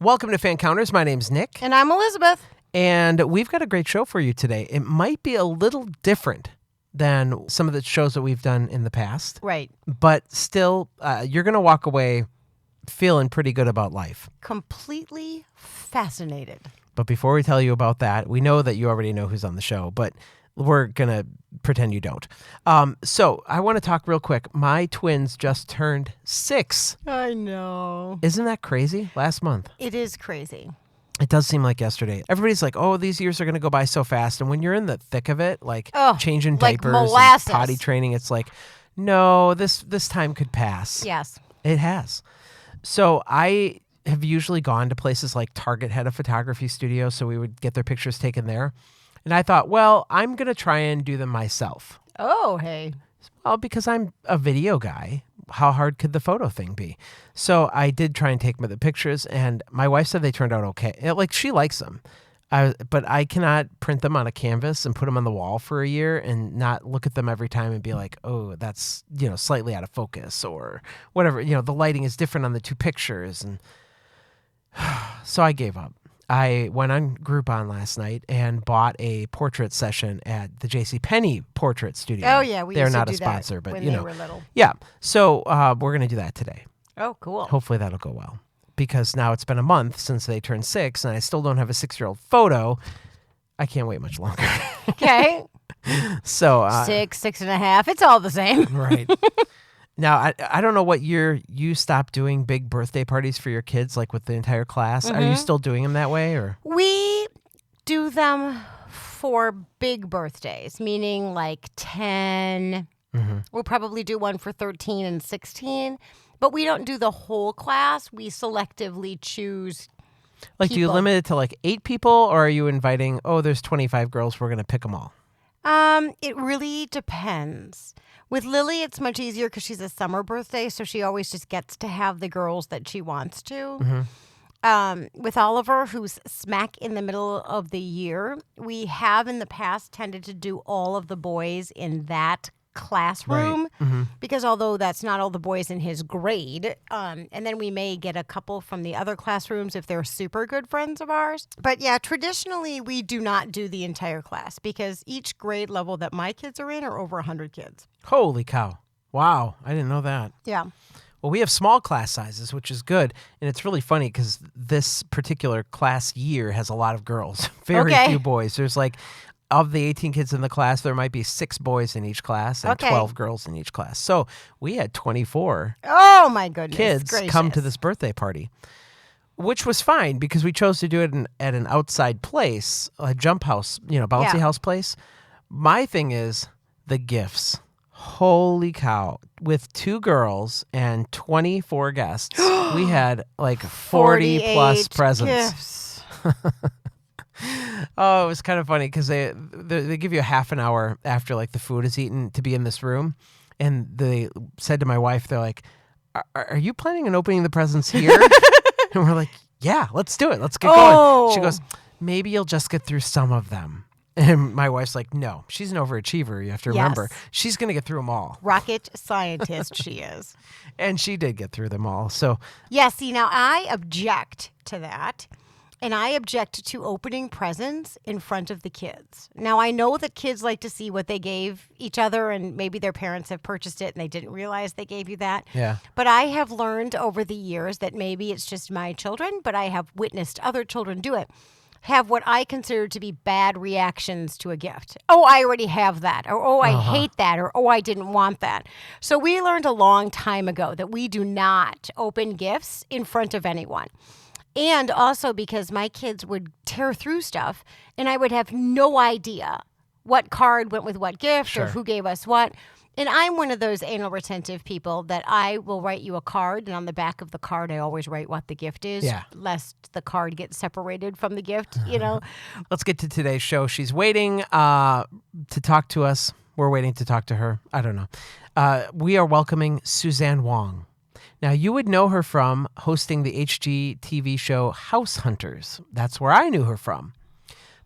Welcome to Fancounters. My name's Nick. And I'm Elizabeth. And we've got a great show for you today. It might be a little different than some of the shows that we've done in the past. Right. But still, you're going to walk away feeling pretty good about life. Completely fascinated. But before we tell you about that, we know that you already know who's on the show, but we're going to pretend you don't. So I want to talk real quick. My twins just turned 6. I know. Isn't that crazy? Last month. It is crazy. It does seem like yesterday. Everybody's like, oh, these years are going to go by so fast. And when you're in the thick of it, like changing like diapers molasses. and potty training, it's like, no, this time could pass. Yes. It has. So I have usually gone to places like Target had a photography studio, so we would get their pictures taken there. And I thought, well, I'm going to try and do them myself. Oh, hey. Well, because I'm a video guy, how hard could the photo thing be? So I did try and take the pictures, and my wife said they turned out okay. Like, she likes them. But I cannot print them on a canvas and put them on the wall for a year and not look at them every time and be like, oh, that's, slightly out of focus or whatever. The lighting is different on the two pictures. And so I gave up. I went on Groupon last night and bought a portrait session at the JCPenney Portrait Studio. Oh, yeah. They're not a sponsor, but when they were little. Yeah. So we're going to do that today. Oh, cool. Hopefully that'll go well. Because now it's been a month since they turned 6 and I still don't have a 6-year-old photo. I can't wait much longer. Okay. So 6.5. It's all the same. Right. Now, I don't know what year you stopped doing big birthday parties for your kids, like with the entire class. Mm-hmm. Are you still doing them that way? Or we do them for big birthdays, meaning like 10. Mm-hmm. We'll probably do one for 13 and 16. But we don't do the whole class. We selectively choose Like, people. Do you limit it to like 8 people, or are you inviting, there's 25 girls, we're going to pick them all? It really depends. With Lily, it's much easier because she's a summer birthday, so she always just gets to have the girls that she wants to. Mm-hmm. With Oliver, who's smack in the middle of the year, we have in the past tended to do all of the boys in that classroom, right. Mm-hmm. Because although that's not all the boys in his grade, and then we may get a couple from the other classrooms if they're super good friends of ours. But yeah, traditionally we do not do the entire class because each grade level that my kids are in are over 100 kids. Holy cow. Wow. I didn't know that. Yeah. Well, we have small class sizes, which is good. And it's really funny because this particular class year has a lot of girls, very few boys. There's like, of the 18 kids in the class, there might be 6 boys in each class and 12 girls in each class. So we had 24 my goodness kids gracious. Come to this birthday party, which was fine because we chose to do it at an outside place, a jump house, bouncy house place. My thing is the gifts. Holy cow. With 2 girls and 24 guests, we had like 40 plus presents. Gifts. Oh, it was kind of funny because they give you a half an hour after like the food is eaten to be in this room. And they said to my wife, they're like, are you planning on opening the presents here? And we're like, yeah, let's do it. Let's get going. She goes, maybe you'll just get through some of them. And my wife's like, no, she's an overachiever. You have to remember, she's going to get through them all. Rocket scientist she is. And she did get through them all. So yeah, see, now I object to that. And I object to opening presents in front of the kids. Now, I know that kids like to see what they gave each other, and maybe their parents have purchased it and they didn't realize they gave you that. Yeah. But I have learned over the years that maybe it's just my children, but I have witnessed other children do it, have what I consider to be bad reactions to a gift. Oh, I already have that. Or, I hate that. Or, I didn't want that. So we learned a long time ago that we do not open gifts in front of anyone. And also because my kids would tear through stuff and I would have no idea what card went with what gift or who gave us what. And I'm one of those anal retentive people that I will write you a card, and on the back of the card I always write what the gift is, lest the card gets separated from the gift, Let's get to today's show. She's waiting to talk to us. We're waiting to talk to her. I don't know. We are welcoming Suzanne Whang. Now, you would know her from hosting the HGTV show House Hunters. That's where I knew her from.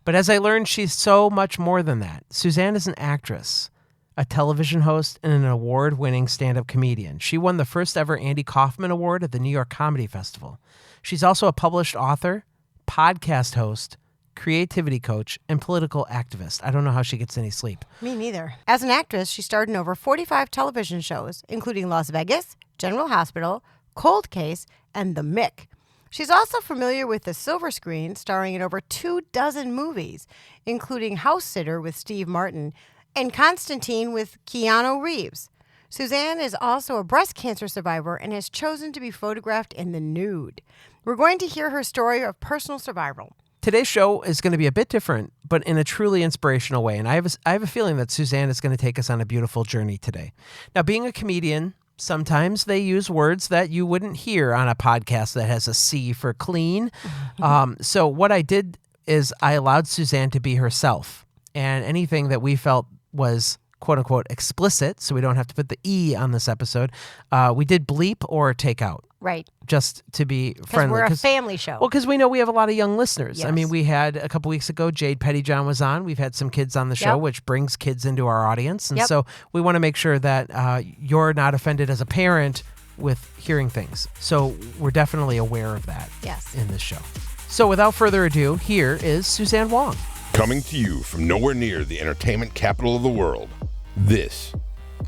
But as I learned, she's so much more than that. Suzanne is an actress, a television host, and an award-winning stand-up comedian. She won the first ever Andy Kaufman Award at the New York Comedy Festival. She's also a published author, podcast host, creativity coach, and political activist. I don't know how she gets any sleep. Me neither. As an actress, she starred in over 45 television shows, including Las Vegas, General Hospital, Cold Case, and The Mick. She's also familiar with the silver screen, starring in over 24 movies, including House Sitter with Steve Martin and Constantine with Keanu Reeves. Suzanne is also a breast cancer survivor and has chosen to be photographed in the nude. We're going to hear her story of personal survival. Today's show is going to be a bit different, but in a truly inspirational way. And I have a feeling that Suzanne is going to take us on a beautiful journey today. Now, being a comedian, sometimes they use words that you wouldn't hear on a podcast that has a C for clean. So what I did is I allowed Suzanne to be herself. And anything that we felt was quote unquote explicit, so we don't have to put the E on this episode, we did bleep or take out. Right. Just to be friendly. We're a family show. Well, because we know we have a lot of young listeners. Yes. I mean, we had a couple weeks ago, Jade Pettyjohn was on. We've had some kids on the show, which brings kids into our audience. And so we want to make sure that you're not offended as a parent with hearing things. So we're definitely aware of that in this show. So without further ado, here is Suzanne Whang. Coming to you from nowhere near the entertainment capital of the world, this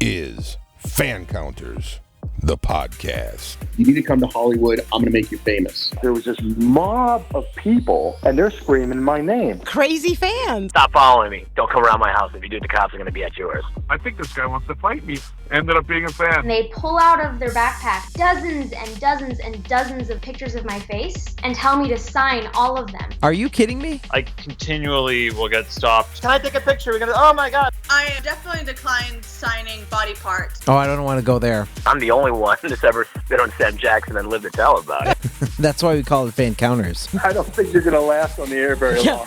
is Fancounters, the podcast. You need to come to Hollywood. I'm going to make you famous. There was this mob of people, and they're screaming my name. Crazy fans. Stop following me. Don't come around my house. If you do, the cops are going to be at yours. I think this guy wants to fight me. Ended up being a fan. And they pull out of their backpack dozens and dozens and dozens of pictures of my face and tell me to sign all of them. Are you kidding me? I continually will get stopped. Can I take a picture? We're going to, oh my God. I definitely declined signing body parts. Oh, I don't want to go there. I'm the only one that's ever been on Sam Jackson and lived to tell about it. That's why we call it Fancounters. I don't think you're going to last on the air very long.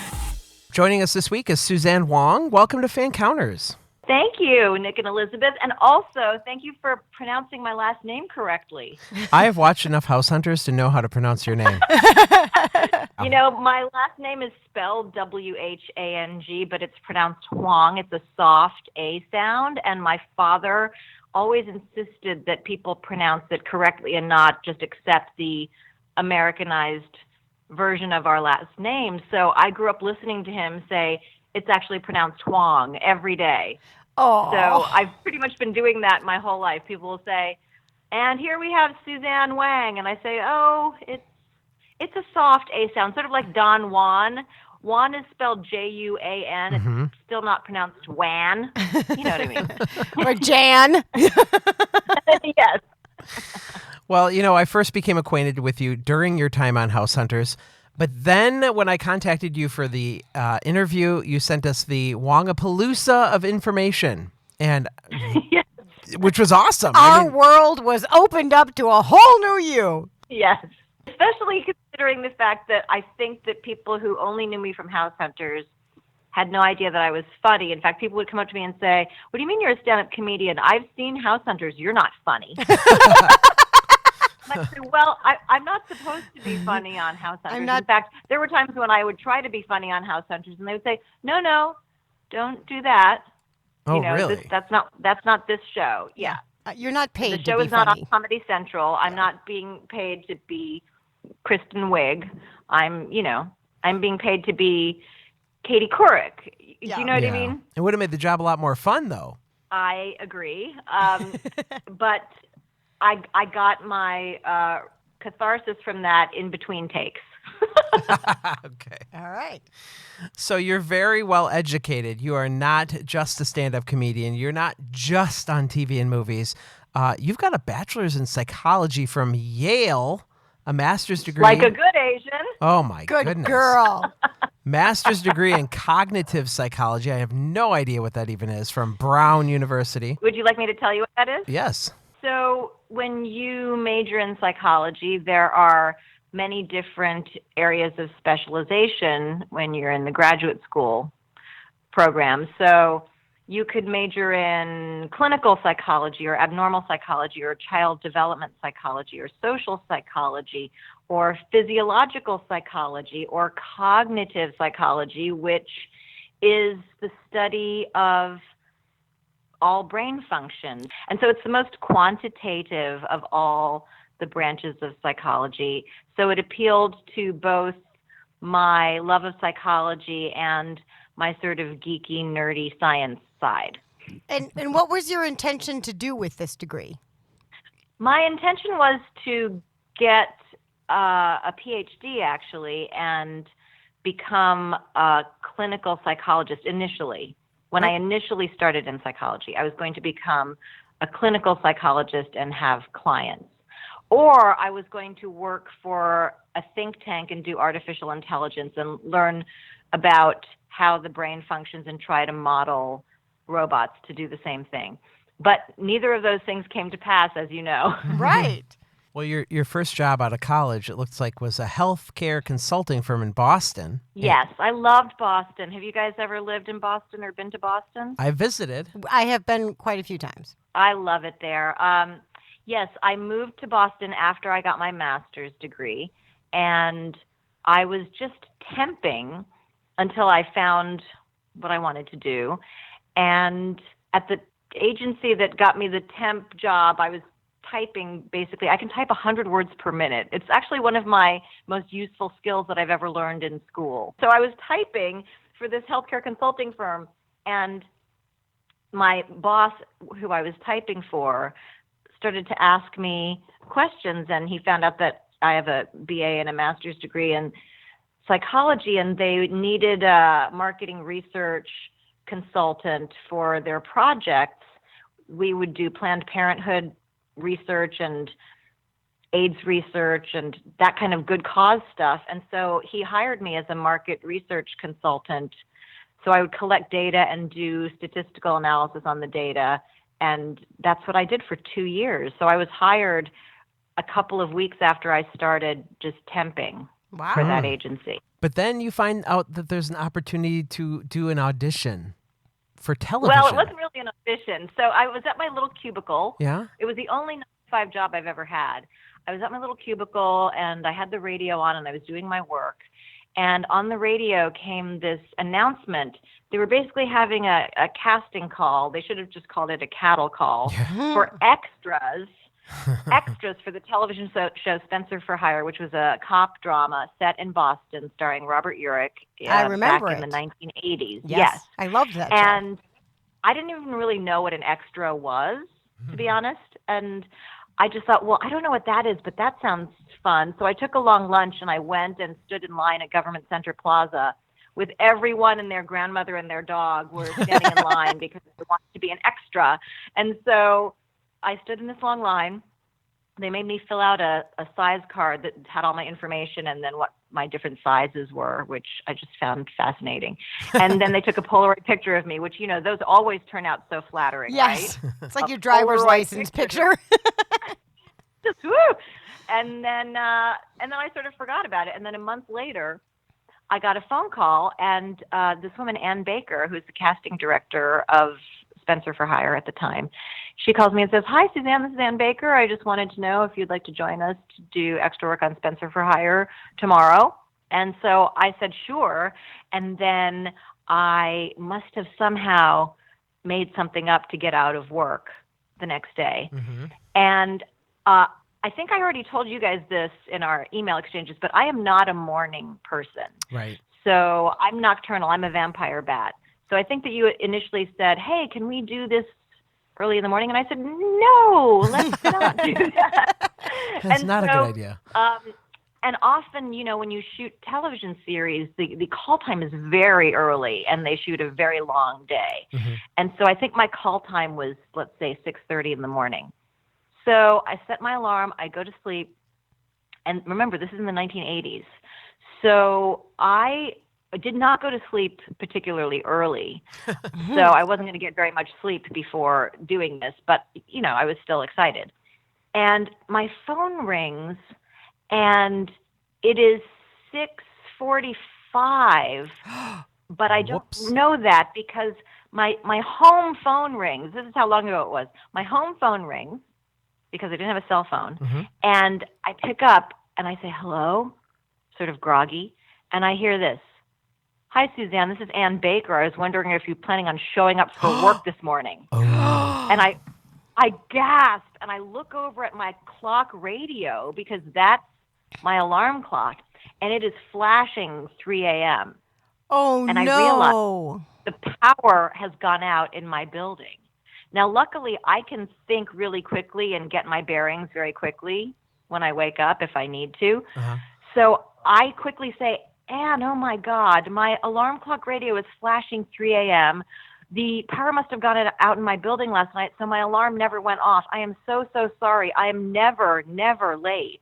Joining us this week is Suzanne Whang. Welcome to Fancounters. Thank you, Nick and Elizabeth. And also, thank you for pronouncing my last name correctly. I have watched enough House Hunters to know how to pronounce your name. You know, my last name is spelled W-H-A-N-G, but it's pronounced Huang. It's a soft A sound. And my father always insisted that people pronounce it correctly and not just accept the Americanized version of our last name. So I grew up listening to him say, it's actually pronounced Huang every day. Oh. So I've pretty much been doing that my whole life. People will say, and here we have Suzanne Whang. And I say, oh, it's a soft A sound, sort of like Don Juan. Juan is spelled J-U-A-N. Mm-hmm. It's still not pronounced Wan. You know what I mean? Or Jan. Yes. Well, you know, I first became acquainted with you during your time on House Hunters. But then when I contacted you for the interview, you sent us the Wangapalooza of information, and Yes. which was awesome. Our world was opened up to a whole new you. Yes. Especially considering the fact that I think that people who only knew me from House Hunters had no idea that I was funny. In fact, people would come up to me and say, what do you mean you're a stand-up comedian? I've seen House Hunters. You're not funny. I'd say, well, I'm not supposed to be funny on House Hunters. In fact, there were times when I would try to be funny on House Hunters, and they would say, no, don't do that. Oh, really? That's not this show. Yeah. You're not paid to be funny. The show is not on Comedy Central. I'm not being paid to be Kristen Wiig. I'm being paid to be Katie Couric. Do you know what I mean? It would have made the job a lot more fun, though. I agree. But I got my catharsis from that in between takes. Okay. All right. So you're very well educated. You are not just a stand-up comedian. You're not just on TV and movies. You've got a bachelor's in psychology from Yale, a master's degree. Like a good Asian. Oh, my Good goodness. girl. Master's degree in cognitive psychology. I have no idea what that even is, from Brown University. Would you like me to tell you what that is? Yes. So when you major in psychology, there are many different areas of specialization when you're in the graduate school program. So you could major in clinical psychology or abnormal psychology or child development psychology or social psychology or physiological psychology or cognitive psychology, which is the study of all brain functions. And so it's the most quantitative of all the branches of psychology. So it appealed to both my love of psychology and my sort of geeky, nerdy science side. And what was your intention to do with this degree? My intention was to get a PhD, actually, and become a clinical psychologist initially. When I initially started in psychology, I was going to become a clinical psychologist and have clients. Or I was going to work for a think tank and do artificial intelligence and learn about how the brain functions and try to model robots to do the same thing. But neither of those things came to pass, as you know. Right. Well, your first job out of college, it looks like, was a healthcare consulting firm in Boston. Yes, I loved Boston. Have you guys ever lived in Boston or been to Boston? I visited. I have been quite a few times. I love it there. Yes, I moved to Boston after I got my master's degree, and I was just temping until I found what I wanted to do. And at the agency that got me the temp job, I was typing, basically, I can type 100 words per minute. It's actually one of my most useful skills that I've ever learned in school. So I was typing for this healthcare consulting firm, and my boss, who I was typing for, started to ask me questions, and he found out that I have a BA and a master's degree in psychology, and they needed a marketing research consultant for their projects. We would do Planned Parenthood research and AIDS research and that kind of good cause stuff. And so he hired me as a market research consultant. So I would collect data and do statistical analysis on the data. And that's what I did for 2 years. So I was hired a couple of weeks after I started just temping for that agency. But then you find out that there's an opportunity to do an audition for television. Well, it wasn't really an audition. So I was at my little cubicle. Yeah? It was the only 9-to-5 job I've ever had. I was at my little cubicle, and I had the radio on, and I was doing my work. And on the radio came this announcement. They were basically having a casting call. They should have just called it a cattle call for extras for the television show Spencer for Hire, which was a cop drama set in Boston starring Robert Urich I remember back in it. the 1980s. Yes. I loved that show. And I didn't even really know what an extra was, to be honest. And I just thought, well, I don't know what that is, but that sounds fun. So I took a long lunch, and I went and stood in line at Government Center Plaza with everyone and their grandmother and their dog were standing in line because they wanted to be an extra. And so I stood in this long line. They made me fill out a size card that had all my information and then what my different sizes were, which I just found fascinating. And then they took a Polaroid picture of me, which, you know, those always turn out so flattering, yes. right? It's like your driver's Polaroid license picture. Just woo! And then I sort of forgot about it. And then a month later, I got a phone call, and this woman, Ann Baker, who's the casting director of Spencer for Hire at the time, she calls me and says, "Hi, Suzanne, this is Ann Baker. I just wanted to know if you'd like to join us to do extra work on Spencer for Hire tomorrow." And so I said, sure. And then I must have somehow made something up to get out of work the next day. Mm-hmm. And I think I already told you guys this in our email exchanges, but I am not a morning person. Right. So I'm nocturnal. I'm a vampire bat. So I think that you initially said, "Hey, can we do this early in the morning?" And I said, "No, let's not do that." That's not a good idea. And often, you know, when you shoot television series, the call time is very early, and they shoot a very long day. Mm-hmm. And so I think my call time was, let's say, 6:30 in the morning. So I set my alarm, I go to sleep, and remember, this is in the 1980s. So I did not go to sleep particularly early, so I wasn't going to get very much sleep before doing this, but, you know, I was still excited. And my phone rings, and it is 6:45, but I don't know that because my home phone rings. This is how long ago it was. My home phone rings, because I didn't have a cell phone. Mm-hmm. And I pick up and I say, "Hello," sort of groggy. And I hear this, "Hi, Suzanne, this is Ann Baker. I was wondering if you're planning on showing up for work this morning." And I gasp and I look over at my clock radio because that's my alarm clock, and it is flashing 3 a.m. Oh, and no. I realize the power has gone out in my building. Now, luckily, I can think really quickly and get my bearings very quickly when I wake up if I need to. So I quickly say, Anne, oh my God, my alarm clock radio is flashing 3 a.m. The power must have gone out in my building last night, so my alarm never went off. I am so, so sorry. I am never, never late.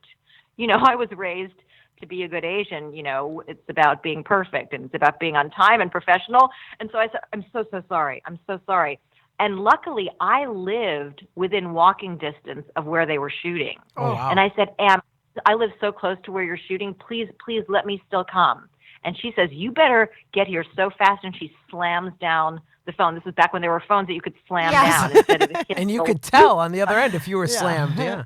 You know, I was raised to be a good Asian. You know, it's about being perfect and it's about being on time and professional. And so I said, I'm so, so sorry. I'm so sorry. And luckily, I lived within walking distance of where they were shooting. Oh, wow. And I said, Anne, I live so close to where you're shooting. Please, please let me still come. And she says, you better get here so fast. And she slams down the phone. This was back when there were phones that you could slam down instead of the and you could tell on the other end if you were slammed. Yeah.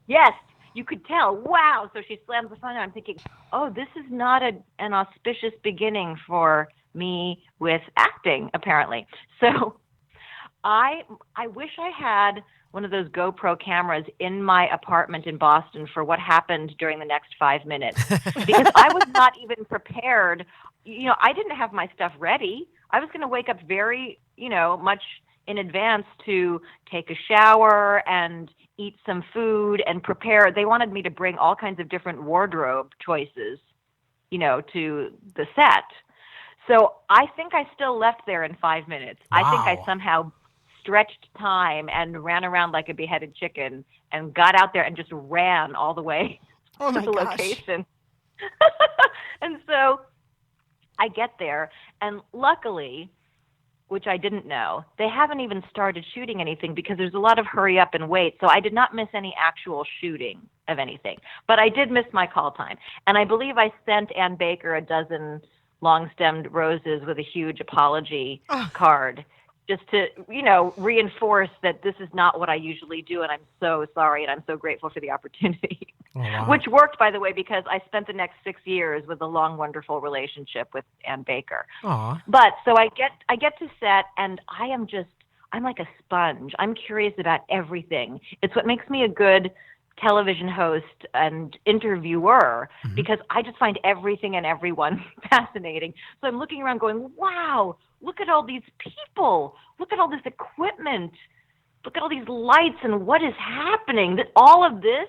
Yes, you could tell. Wow. So she slams the phone down. I'm thinking, oh, this is not an auspicious beginning for me with acting, apparently. So I wish I had one of those GoPro cameras in my apartment in Boston for what happened during the next 5 minutes, because I was not even prepared. You know, I didn't have my stuff ready. I was going to wake up very, much in advance to take a shower and eat some food and prepare. They wanted me to bring all kinds of different wardrobe choices, to the set. So I think I still left there in 5 minutes. Wow. I think I somehow stretched time and ran around like a beheaded chicken and got out there and just ran all the way to the location. And so I get there, and luckily, which I didn't know, they haven't even started shooting anything because there's a lot of hurry up and wait. So I did not miss any actual shooting of anything, but I did miss my call time. And I believe I sent Ann Baker a dozen long-stemmed roses with a huge apology card, just to, reinforce that this is not what I usually do, and I'm so sorry, and I'm so grateful for the opportunity. Oh, wow. Which worked, by the way, because I spent the next 6 years with a long, wonderful relationship with Ann Baker. Aww. But so I get to set, and I'm like a sponge. I'm curious about everything. It's what makes me a good television host and interviewer, because I just find everything and everyone fascinating. So I'm looking around going, wow, look at all these people. Look at all this equipment. Look at all these lights and what is happening. All of this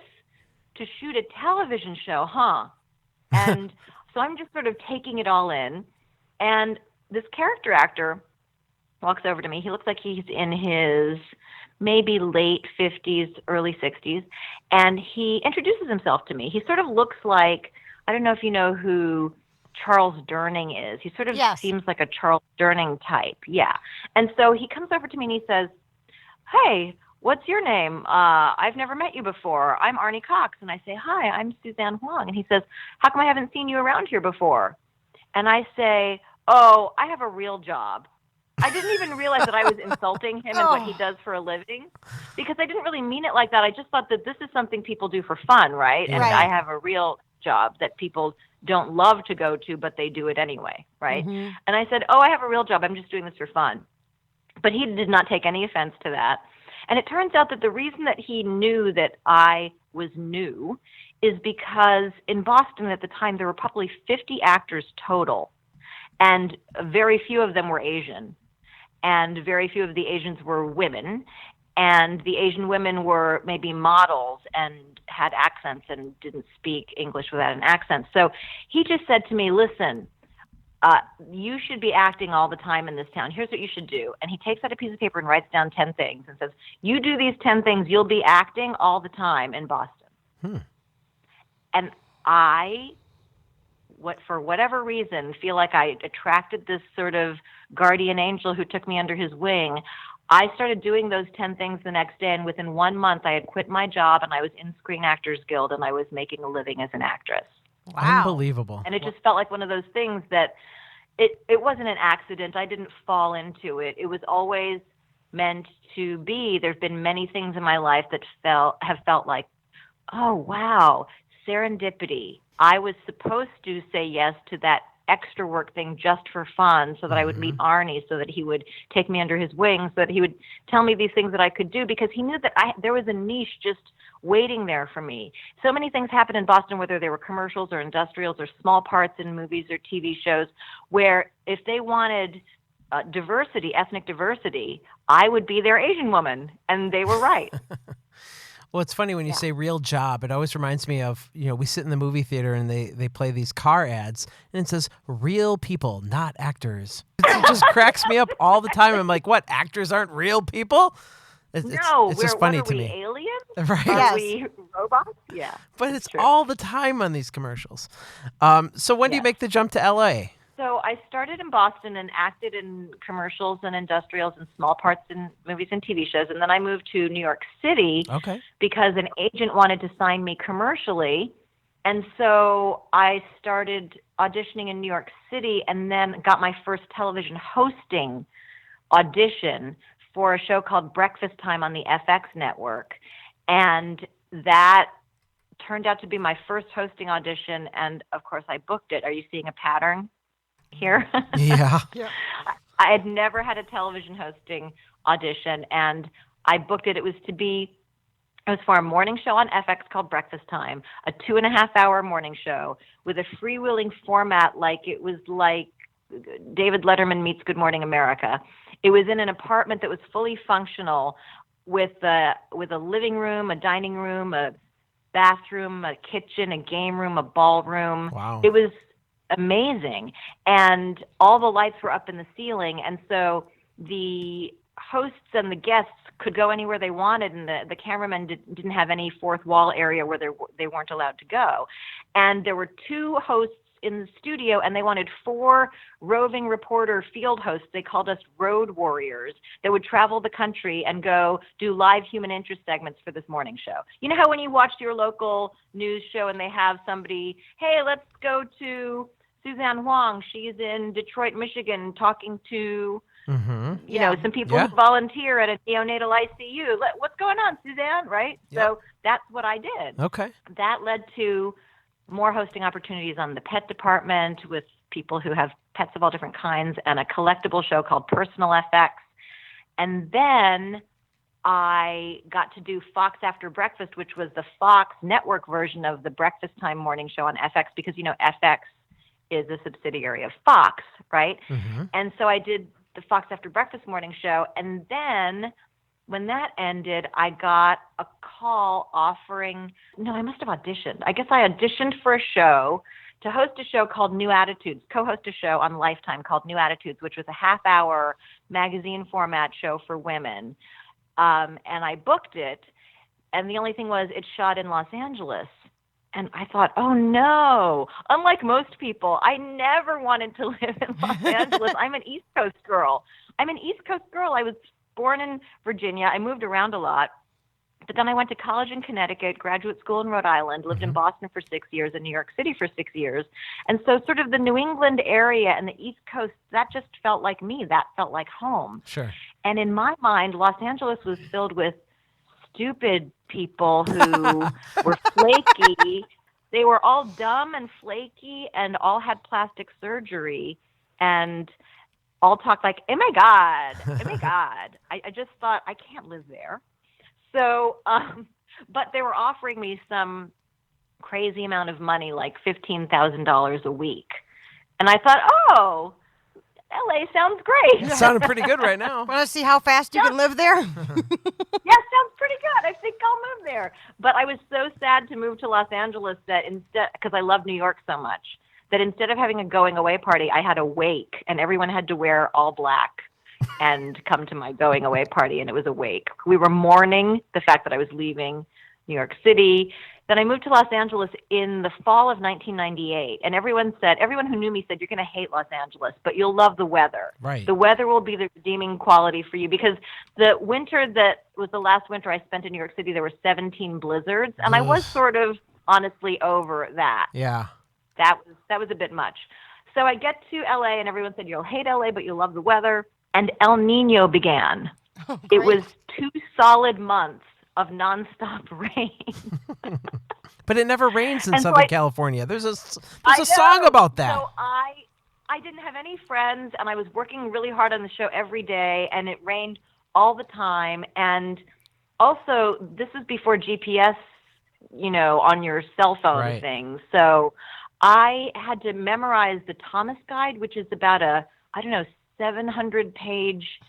to shoot a television show, huh? And so I'm just sort of taking it all in. And this character actor walks over to me. He looks like he's in his maybe late 50s, early 60s. And he introduces himself to me. He sort of looks like, I don't know if you know who Charles Durning is. He sort of seems like a Charles Durning type. Yeah. And so he comes over to me and he says, hey, what's your name? I've never met you before. I'm Arnie Cox. And I say, hi, I'm Suzanne Whang. And he says, how come I haven't seen you around here before? And I say, oh, I have a real job. I didn't even realize that I was insulting him and what he does for a living, because I didn't really mean it like that. I just thought that this is something people do for fun, right? And I have a real job that people don't love to go to, but they do it anyway, right? And I said, oh, I have a real job. I'm just doing this for fun. But he did not take any offense to that. And it turns out that the reason that he knew that I was new is because in Boston at the time, there were probably 50 actors total, and very few of them were Asian. And very few of the Asians were women, and the Asian women were maybe models and had accents and didn't speak English without an accent. So he just said to me, listen, you should be acting all the time in this town. Here's what you should do. And he takes out a piece of paper and writes down 10 things and says, you do these 10 things, you'll be acting all the time in Boston. And for whatever reason, feel like I attracted this sort of guardian angel who took me under his wing. I started doing those 10 things the next day, and within 1 month, I had quit my job, and I was in Screen Actors Guild, and I was making a living as an actress. Wow. Unbelievable. And it just felt like one of those things that it wasn't an accident. I didn't fall into it. It was always meant to be. There's been many things in my life that have felt like, oh, wow, serendipity. I was supposed to say yes to that extra work thing just for fun so that I would meet Arnie, so that he would take me under his wing, so that he would tell me these things that I could do, because he knew that there was a niche just waiting there for me. So many things happened in Boston, whether they were commercials or industrials or small parts in movies or TV shows, where if they wanted diversity, ethnic diversity, I would be their Asian woman, and they were right. Well, it's funny when you say real job. It always reminds me of, we sit in the movie theater and they play these car ads and it says real people, not actors. It just cracks me up all the time. I'm like, what? Actors aren't real people? It's just funny to me. Aliens? Right? Are we robots? Yeah. But it's all the time on these commercials. So when do you make the jump to LA? So I started in Boston and acted in commercials and industrials and small parts in movies and TV shows. And then I moved to New York City because an agent wanted to sign me commercially. And so I started auditioning in New York City and then got my first television hosting audition for a show called Breakfast Time on the FX network. And that turned out to be my first hosting audition. And of course I booked it. Are you seeing a pattern here? Yeah. I had never had a television hosting audition, and I booked it. It was for a morning show on FX called Breakfast Time, a 2.5-hour morning show with a freewheeling format it was like David Letterman meets Good Morning America. It was in an apartment that was fully functional with a living room, a dining room, a bathroom, a kitchen, a game room, a ballroom. Wow. It was amazing. And all the lights were up in the ceiling. And so the hosts and the guests could go anywhere they wanted. And the cameramen didn't have any fourth wall area where they weren't allowed to go. And there were 2 hosts in the studio, and they wanted 4 roving reporter field hosts. They called us road warriors that would travel the country and go do live human interest segments for this morning show. You know how when you watched your local news show and they have somebody, hey, let's go to Suzanne Whang. She's in Detroit, Michigan, talking to some people who volunteer at a neonatal ICU. What's going on, Suzanne? Right? Yep. So that's what I did. Okay. That led to more hosting opportunities on the pet department with people who have pets of all different kinds, and a collectible show called Personal FX. And then I got to do Fox After Breakfast, which was the Fox network version of the Breakfast Time morning show on FX, because, FX is a subsidiary of Fox, right? Mm-hmm. And so I did the Fox After Breakfast morning show. And then when that ended, I got a call offering, I must have auditioned. I guess I auditioned for a show to host a show called New Attitudes, co-host a show on Lifetime called New Attitudes, which was a half-hour magazine format show for women. And I booked it. And the only thing was it shot in Los Angeles. And I thought, oh no, unlike most people, I never wanted to live in Los Angeles. I'm an East Coast girl. I was born in Virginia. I moved around a lot. But then I went to college in Connecticut, graduate school in Rhode Island, lived in Boston for 6 years, and New York City for 6 years. And so sort of the New England area and the East Coast, that just felt like me. That felt like home. Sure. And in my mind, Los Angeles was filled with stupid people who were flaky. They were all dumb and flaky and all had plastic surgery and all talked like, oh my God. I just thought, I can't live there. So, but they were offering me some crazy amount of money, like $15,000 a week. And I thought, oh, LA sounds great. It sounded pretty good right now. Want to see how fast you can live there? Yeah, sounds pretty good. I think I'll move there. But I was so sad to move to Los Angeles that instead, because I love New York so much, that instead of having a going away party, I had a wake, and everyone had to wear all black and come to my going away party, and it was a wake. We were mourning the fact that I was leaving New York City. Then I moved to Los Angeles in the fall of 1998, and everyone who knew me said, you're going to hate Los Angeles, but you'll love the weather. Right. The weather will be the redeeming quality for you, because the winter that was the last winter I spent in New York City, there were 17 blizzards, and I was sort of honestly over that. Yeah. That was a bit much. So I get to LA, and everyone said, you'll hate LA, but you'll love the weather. And El Nino began. Oh, it was 2 solid months of nonstop rain. But it never rains in Southern California. There's a song about that. So I didn't have any friends, and I was working really hard on the show every day, and it rained all the time. And also, this was before GPS on your cell phone Right. thing. So I had to memorize the Thomas Guide, which is about 700-page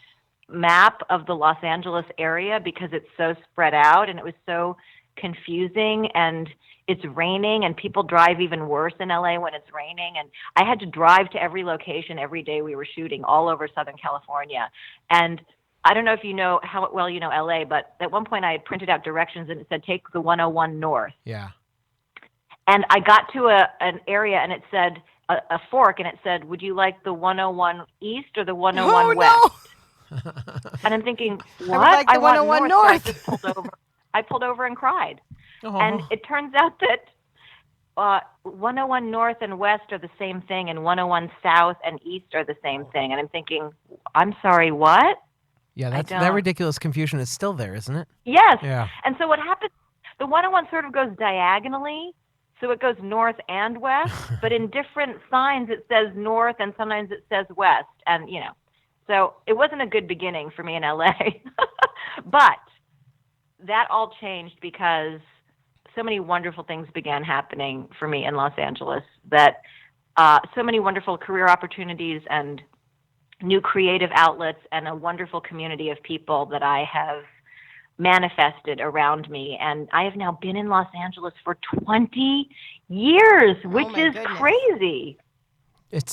map of the Los Angeles area because it's so spread out and it was so confusing, and it's raining and people drive even worse in LA when it's raining. And I had to drive to every location every day we were shooting all over Southern California. And I don't know if you know how well you know LA, but at one point I had printed out directions and it said, take the 101 north. Yeah. And I got to an area and it said, a fork, and it said, would you like the 101 east or the 101 west? No. And I'm thinking, what? I would like the want 101 north. north. So I pulled over and cried. Oh. And it turns out that 101 north and west are the same thing, and 101 south and east are the same thing. And I'm thinking, I'm sorry, what? Yeah, that ridiculous confusion is still there, isn't it? Yes. Yeah. And so what happens, the 101 sort of goes diagonally. So it goes north and west, but in different signs it says north and sometimes it says west. And, so it wasn't a good beginning for me in LA. But that all changed because so many wonderful things began happening for me in Los Angeles, that so many wonderful career opportunities and new creative outlets and a wonderful community of people that I have manifested around me. And I have now been in Los Angeles for 20 years, which is crazy.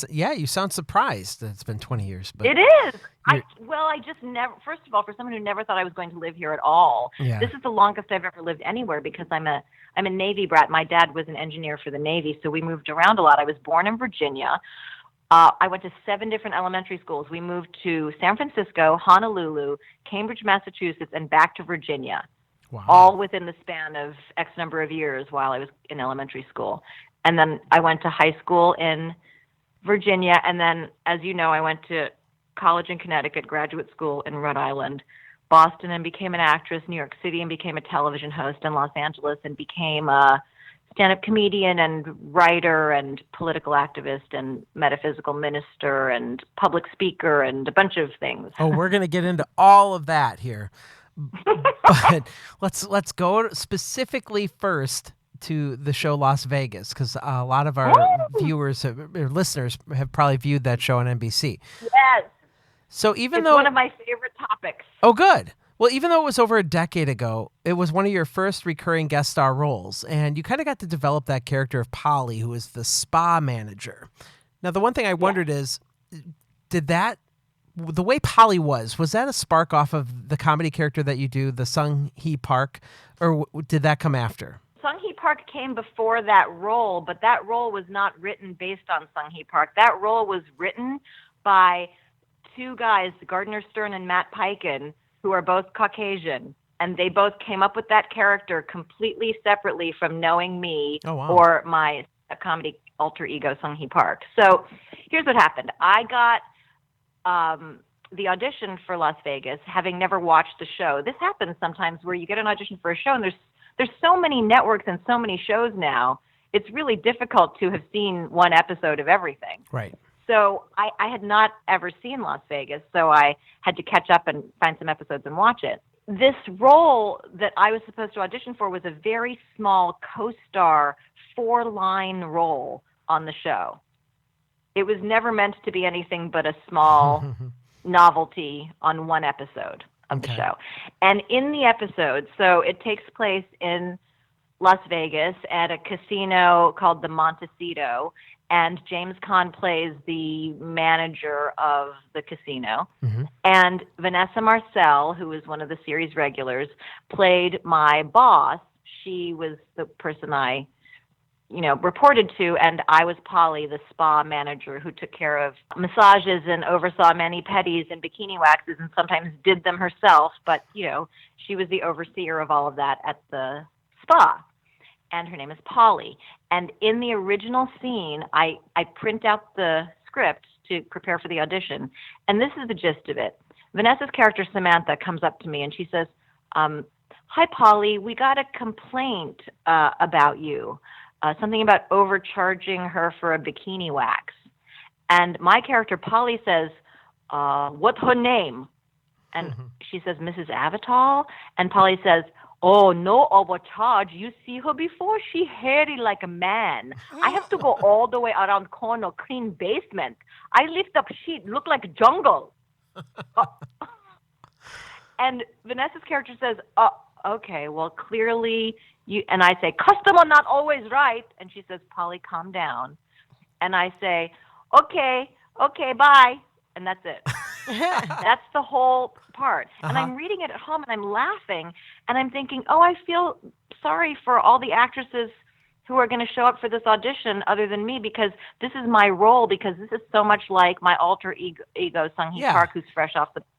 You sound surprised that it's been 20 years. But it is. I just never, first of all, for someone who never thought I was going to live here at all, this is the longest I've ever lived anywhere because I'm a Navy brat. My dad was an engineer for the Navy, so we moved around a lot. I was born in Virginia. I went to 7 different elementary schools. We moved to San Francisco, Honolulu, Cambridge, Massachusetts, and back to Virginia, all within the span of X number of years while I was in elementary school. And then I went to high school in Virginia, and then, as you know, I went to college in Connecticut, graduate school in Rhode Island, Boston, and became an actress, New York City, and became a television host in Los Angeles, and became a stand-up comedian and writer and political activist and metaphysical minister and public speaker and a bunch of things. Oh, we're going to get into all of that here. But let's go specifically first to the show Las Vegas, because a lot of our viewers or listeners have probably viewed that show on NBC. Yes. So it's one of my favorite topics. Oh, good. Well, even though it was over a decade ago, it was one of your first recurring guest star roles, and you kind of got to develop that character of Polly, who is the spa manager. Now, the one thing I wondered is, the way Polly was that a spark off of the comedy character that you do, the Sung Hee Park, or did that come after? Sung Hee Park came before that role, but that role was not written based on Sung Hee Park. That role was written by 2 guys, Gardner Stern and Matt Piken, who are both Caucasian, and they both came up with that character completely separately from knowing me or my comedy alter ego, Sung Hee Park. So here's what happened. I got the audition for Las Vegas, having never watched the show. This happens sometimes where you get an audition for a show, and there's so many networks and so many shows now, it's really difficult to have seen one episode of everything. Right. So I had not ever seen Las Vegas, so I had to catch up and find some episodes and watch it. This role that I was supposed to audition for was a very small co-star 4-line role on the show. It was never meant to be anything but a small novelty on one episode of the show. And in the episode, so it takes place in Las Vegas at a casino called the Montecito, and James Caan plays the manager of the casino. Mm-hmm. And Vanessa Marcel, who is one of the series regulars, played my boss. She was the person I, reported to, and I was Polly, the spa manager who took care of massages and oversaw many pedis and bikini waxes and sometimes did them herself. But, she was the overseer of all of that at the spa. And her name is Polly. And in the original scene, I print out the script to prepare for the audition. And this is the gist of it. Vanessa's character, Samantha, comes up to me and she says, hi, Polly, we got a complaint about you. Something about overcharging her for a bikini wax. And my character, Polly, says, what's her name? And she says, Mrs. Avatal. And Polly says, Oh, no overcharge. You see her before? She hairy like a man. I have to go all the way around corner, clean basement. I lift up sheet, look like a jungle. And Vanessa's character says, okay, well, clearly you, and I say, customer not always right. And she says, Polly, calm down. And I say, okay, bye. And that's it. That's the whole part. And I'm reading it at home and I'm laughing and I'm thinking, I feel sorry for all the actresses who are going to show up for this audition other than me, because this is my role, because this is so much like my alter ego Sung-hee Park, who's fresh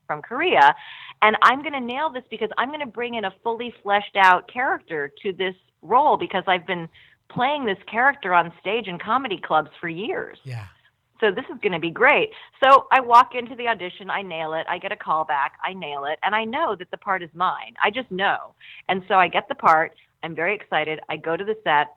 from Korea. And I'm going to nail this because I'm going to bring in a fully fleshed out character to this role, because I've been playing this character on stage in comedy clubs for years. Yeah. So this is going to be great. So I walk into the audition, I nail it, I get a call back, I nail it, and I know that the part is mine. I just know. And so I get the part, I'm very excited, I go to the set,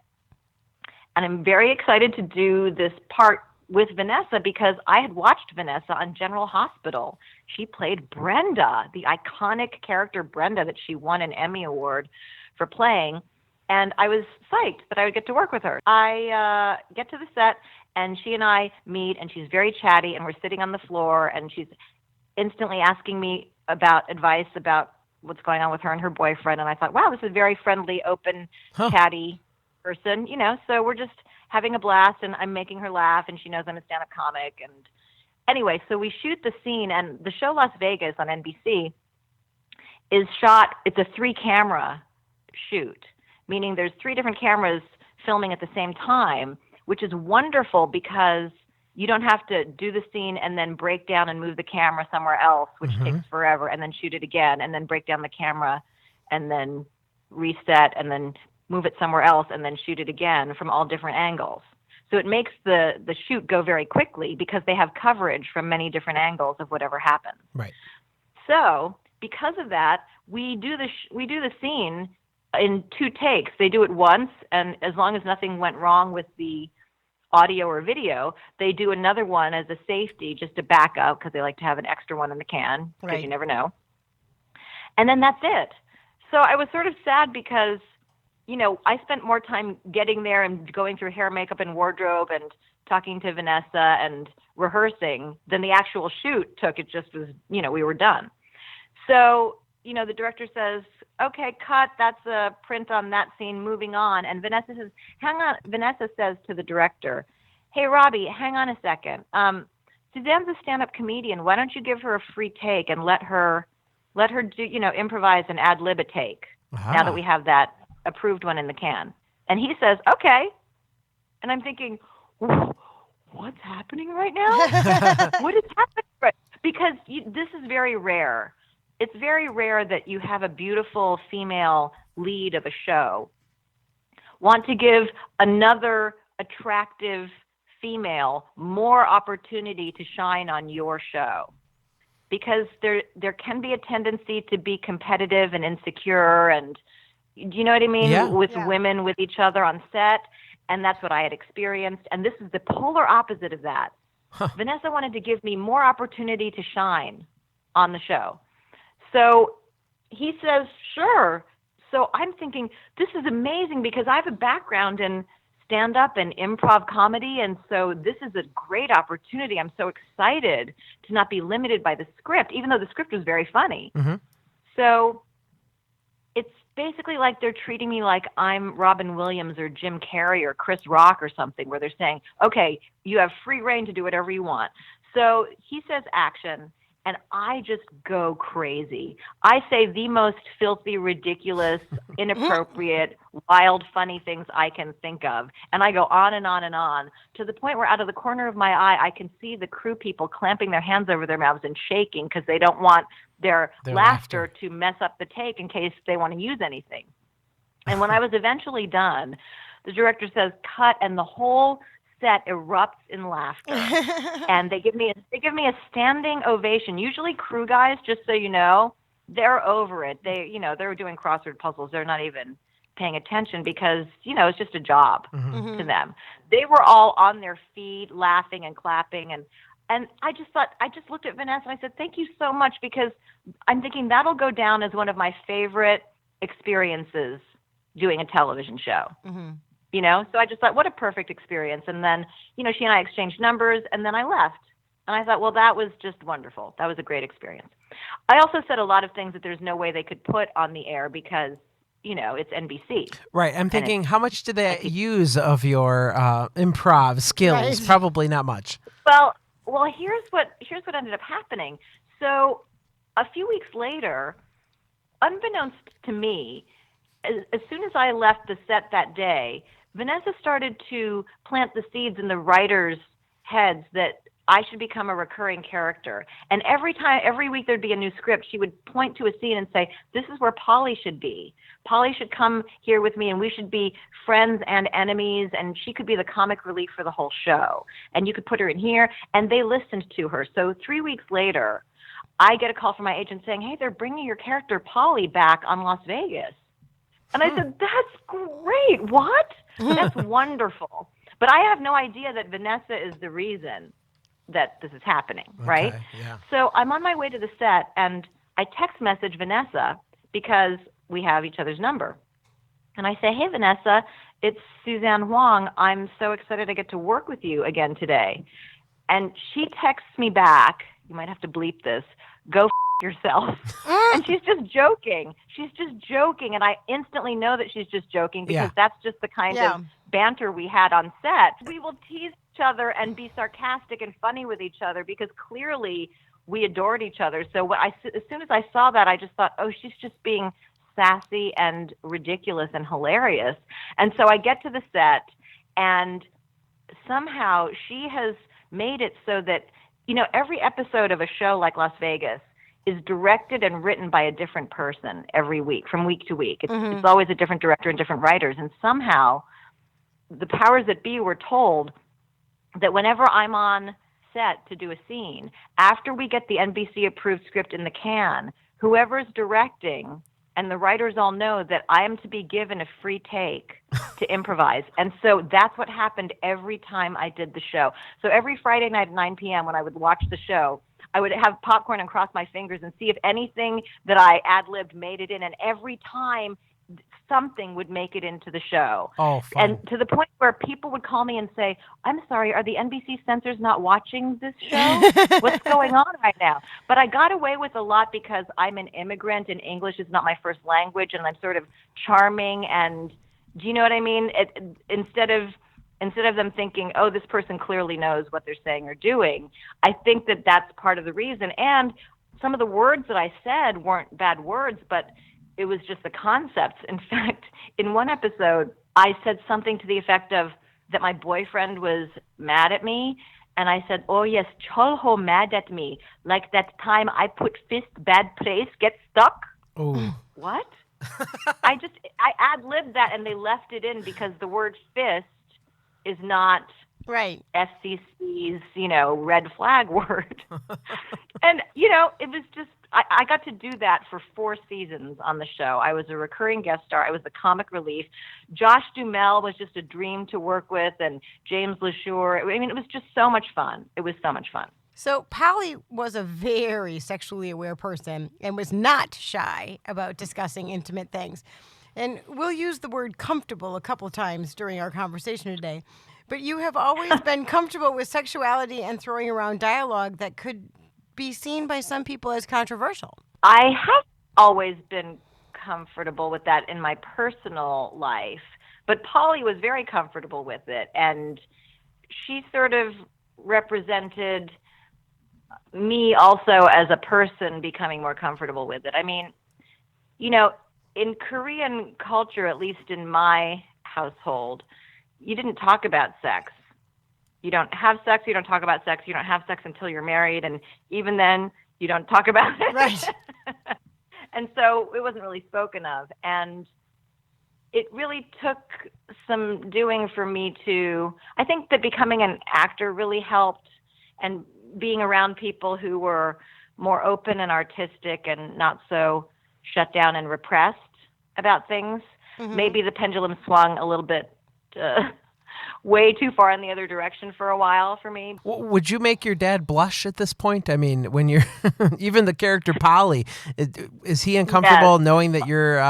and I'm very excited to do this part with Vanessa because I had watched Vanessa on General Hospital. She played Brenda, the iconic character Brenda that she won an Emmy Award for playing, and I was psyched that I would get to work with her. I get to the set, and she and I meet, and she's very chatty, and we're sitting on the floor, and she's instantly asking me about advice about what's going on with her and her boyfriend. And I thought, wow, this is a very friendly, open, chatty person, so we're just having a blast, and I'm making her laugh, and she knows I'm a stand-up comic. And anyway, so we shoot the scene, and the show Las Vegas on NBC is shot, it's a 3-camera shoot, meaning there's 3 different cameras filming at the same time, which is wonderful because you don't have to do the scene and then break down and move the camera somewhere else, which takes forever, and then shoot it again, and then break down the camera and then reset and then move it somewhere else and then shoot it again from all different angles. So it makes the shoot go very quickly because they have coverage from many different angles of whatever happens. Right. So because of that, we do the scene in 2 takes. They do it once, and as long as nothing went wrong with the audio or video, they do another one as a safety, just to back up, because they like to have an extra one in the can, because you never know. And then that's it. So I was sort of sad because, I spent more time getting there and going through hair, makeup, and wardrobe and talking to Vanessa and rehearsing than the actual shoot took. It just was, we were done. So, the director says, okay, cut, that's a print on that scene, moving on. And Vanessa says, hang on. Vanessa says to the director, hey, Robbie, hang on a second. Suzanne's a stand-up comedian. Why don't you give her a free take and let her do, improvise and ad-lib a take now that we have that approved one in the can? And he says, okay. And I'm thinking, what's happening right now? What is happening? Right? Because this is very rare. It's very rare that you have a beautiful female lead of a show want to give another attractive female more opportunity to shine on your show. Because there can be a tendency to be competitive and insecure, and do you know what I mean? With women with each other on set, and that's what I had experienced. And this is the polar opposite of that. Vanessa wanted to give me more opportunity to shine on the show. So he says, sure. So I'm thinking, this is amazing because I have a background in stand-up and improv comedy, and so this is a great opportunity. I'm so excited to not be limited by the script, even though the script was very funny. So it's basically like they're treating me like I'm Robin Williams or Jim Carrey or Chris Rock or something, where they're saying, okay, you have free reign to do whatever you want. So he says action, and I just go crazy. I say the most filthy, ridiculous, inappropriate, wild, funny things I can think of. And I go on and on and on, to the point where out of the corner of my eye, I can see the crew people clamping their hands over their mouths and shaking because they don't want their laughter to mess up the take in case they want to use anything. And when I was eventually done, the director says, cut, and the whole set erupts in laughter. And they give me a standing ovation. Usually crew guys, just so you know, they're over it. They're doing crossword puzzles. They're not even paying attention because, it's just a job to them. They were all on their feet, laughing and clapping. And I just looked at Vanessa and I said, thank you so much, because I'm thinking that'll go down as one of my favorite experiences doing a television show. You know, so I just thought, what a perfect experience. And then, you know, she and I exchanged numbers, and then I left. And I thought, well, that was just wonderful. That was a great experience. I also said a lot of things that there's no way they could put on the air because, you know, it's NBC. Right. I'm thinking, how much did they use of your improv skills? Right. Probably not much. Well, here's what ended up happening. So a few weeks later, unbeknownst to me, as soon as I left the set that day, Vanessa started to plant the seeds in the writers' heads that I should become a recurring character. And every week there'd be a new script, she would point to a scene and say, this is where Polly should be. Polly should come here with me, and we should be friends and enemies, and she could be the comic relief for the whole show. And you could put her in here. And they listened to her. So 3 weeks later, I get a call from my agent saying, hey, they're bringing your character Polly back on Las Vegas. And I said, that's great. What? That's wonderful. But I have no idea that Vanessa is the reason that this is happening, right? Yeah. So I'm on my way to the set, and I text message Vanessa because we have each other's number. And I say, hey, Vanessa, it's Suzanne Whang. I'm so excited I get to work with you again today. And she texts me back, you might have to bleep this, go f*** yourself. And she's just joking. And I instantly know that she's just joking because that's just the kind of banter we had on set. We will tease each other and be sarcastic and funny with each other because clearly we adored each other. So as soon as I saw that, I just thought, oh, she's just being sassy and ridiculous and hilarious. And so I get to the set, and somehow she has made it so that, you know, every episode of a show like Las Vegas is directed and written by a different person every week, from week to week. It's always a different director and different writers. And somehow the powers that be were told that whenever I'm on set to do a scene, after we get the NBC-approved script in the can, whoever's directing and the writers all know that I am to be given a free take to improvise. And so that's what happened every time I did the show. So every Friday night at 9 p.m. when I would watch the show, I would have popcorn and cross my fingers and see if anything that I ad-libbed made it in. And every time something would make it into the show. Oh, fun. And to the point where people would call me and say, I'm sorry, are the NBC censors not watching this show? What's going on right now? But I got away with a lot because I'm an immigrant and English is not my first language, and I'm sort of charming. And do you know what I mean? Instead of them thinking, oh, this person clearly knows what they're saying or doing, I think that that's part of the reason. And some of the words that I said weren't bad words, but it was just the concepts. In fact, in one episode, I said something to the effect of that my boyfriend was mad at me. And I said, oh, yes, Cholho mad at me. Like that time I put fist bad place, get stuck. Oh. What? I ad-libbed that, and they left it in because the word fist is not right FCC's, red flag word. And, it was just, I got to do that for 4 seasons on the show. I was a recurring guest star. I was the comic relief. Josh Duhamel was just a dream to work with, and James LaSure. I mean, it was just so much fun. It was so much fun. So Polly was a very sexually aware person and was not shy about discussing intimate things. And we'll use the word comfortable a couple times during our conversation today. But you have always been comfortable with sexuality and throwing around dialogue that could be seen by some people as controversial. I have always been comfortable with that in my personal life, but Polly was very comfortable with it, and she sort of represented me also as a person becoming more comfortable with it. I mean, in Korean culture, at least in my household, you didn't talk about sex. You don't have sex, you don't talk about sex, you don't have sex until you're married, and even then, you don't talk about it. Right. And so it wasn't really spoken of. And it really took some doing for me to, I think that becoming an actor really helped, and being around people who were more open and artistic and not so shut down and repressed about things. Mm-hmm. Maybe the pendulum swung a little bit way too far in the other direction for a while for me. Would you make your dad blush at this point? I mean, when you're even the character Polly, is he uncomfortable knowing that you're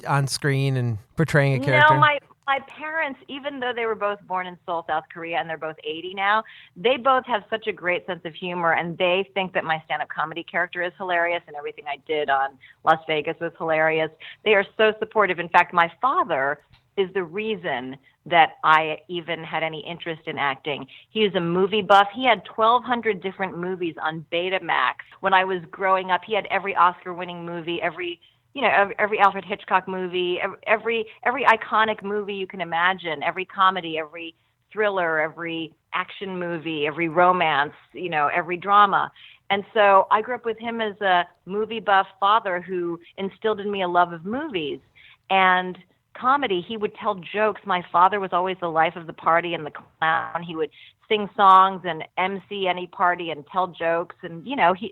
on screen and portraying a character? No, my parents, even though they were both born in Seoul, South Korea, and they're both 80 now, they both have such a great sense of humor, and they think that my stand-up comedy character is hilarious, and everything I did on Las Vegas was hilarious. They are so supportive. In fact, my father is the reason that I even had any interest in acting. He was a movie buff. He had 1,200 different movies on Betamax. When I was growing up, he had every Oscar-winning movie, every Alfred Hitchcock movie, every iconic movie you can imagine, every comedy, every thriller, every action movie, every romance, every drama. And so I grew up with him as a movie buff father who instilled in me a love of movies and comedy. He would tell jokes. My father was always the life of the party and the clown. He would sing songs and MC any party and tell jokes. And,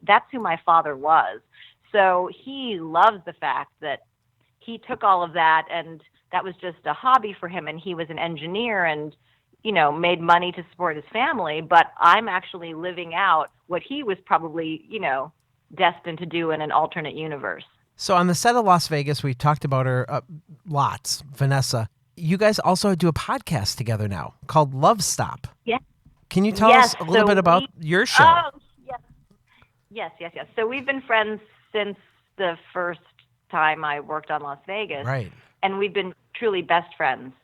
that's who my father was. So he loves the fact that he took all of that and that was just a hobby for him. And he was an engineer and, made money to support his family. But I'm actually living out what he was probably, destined to do in an alternate universe. So on the set of Las Vegas, we talked about her lots, Vanessa. You guys also do a podcast together now called LoveStop. Yeah. Can you tell us a little bit about your show? Oh, yes. So we've been friends since the first time I worked on Las Vegas. Right. And we've been truly best friends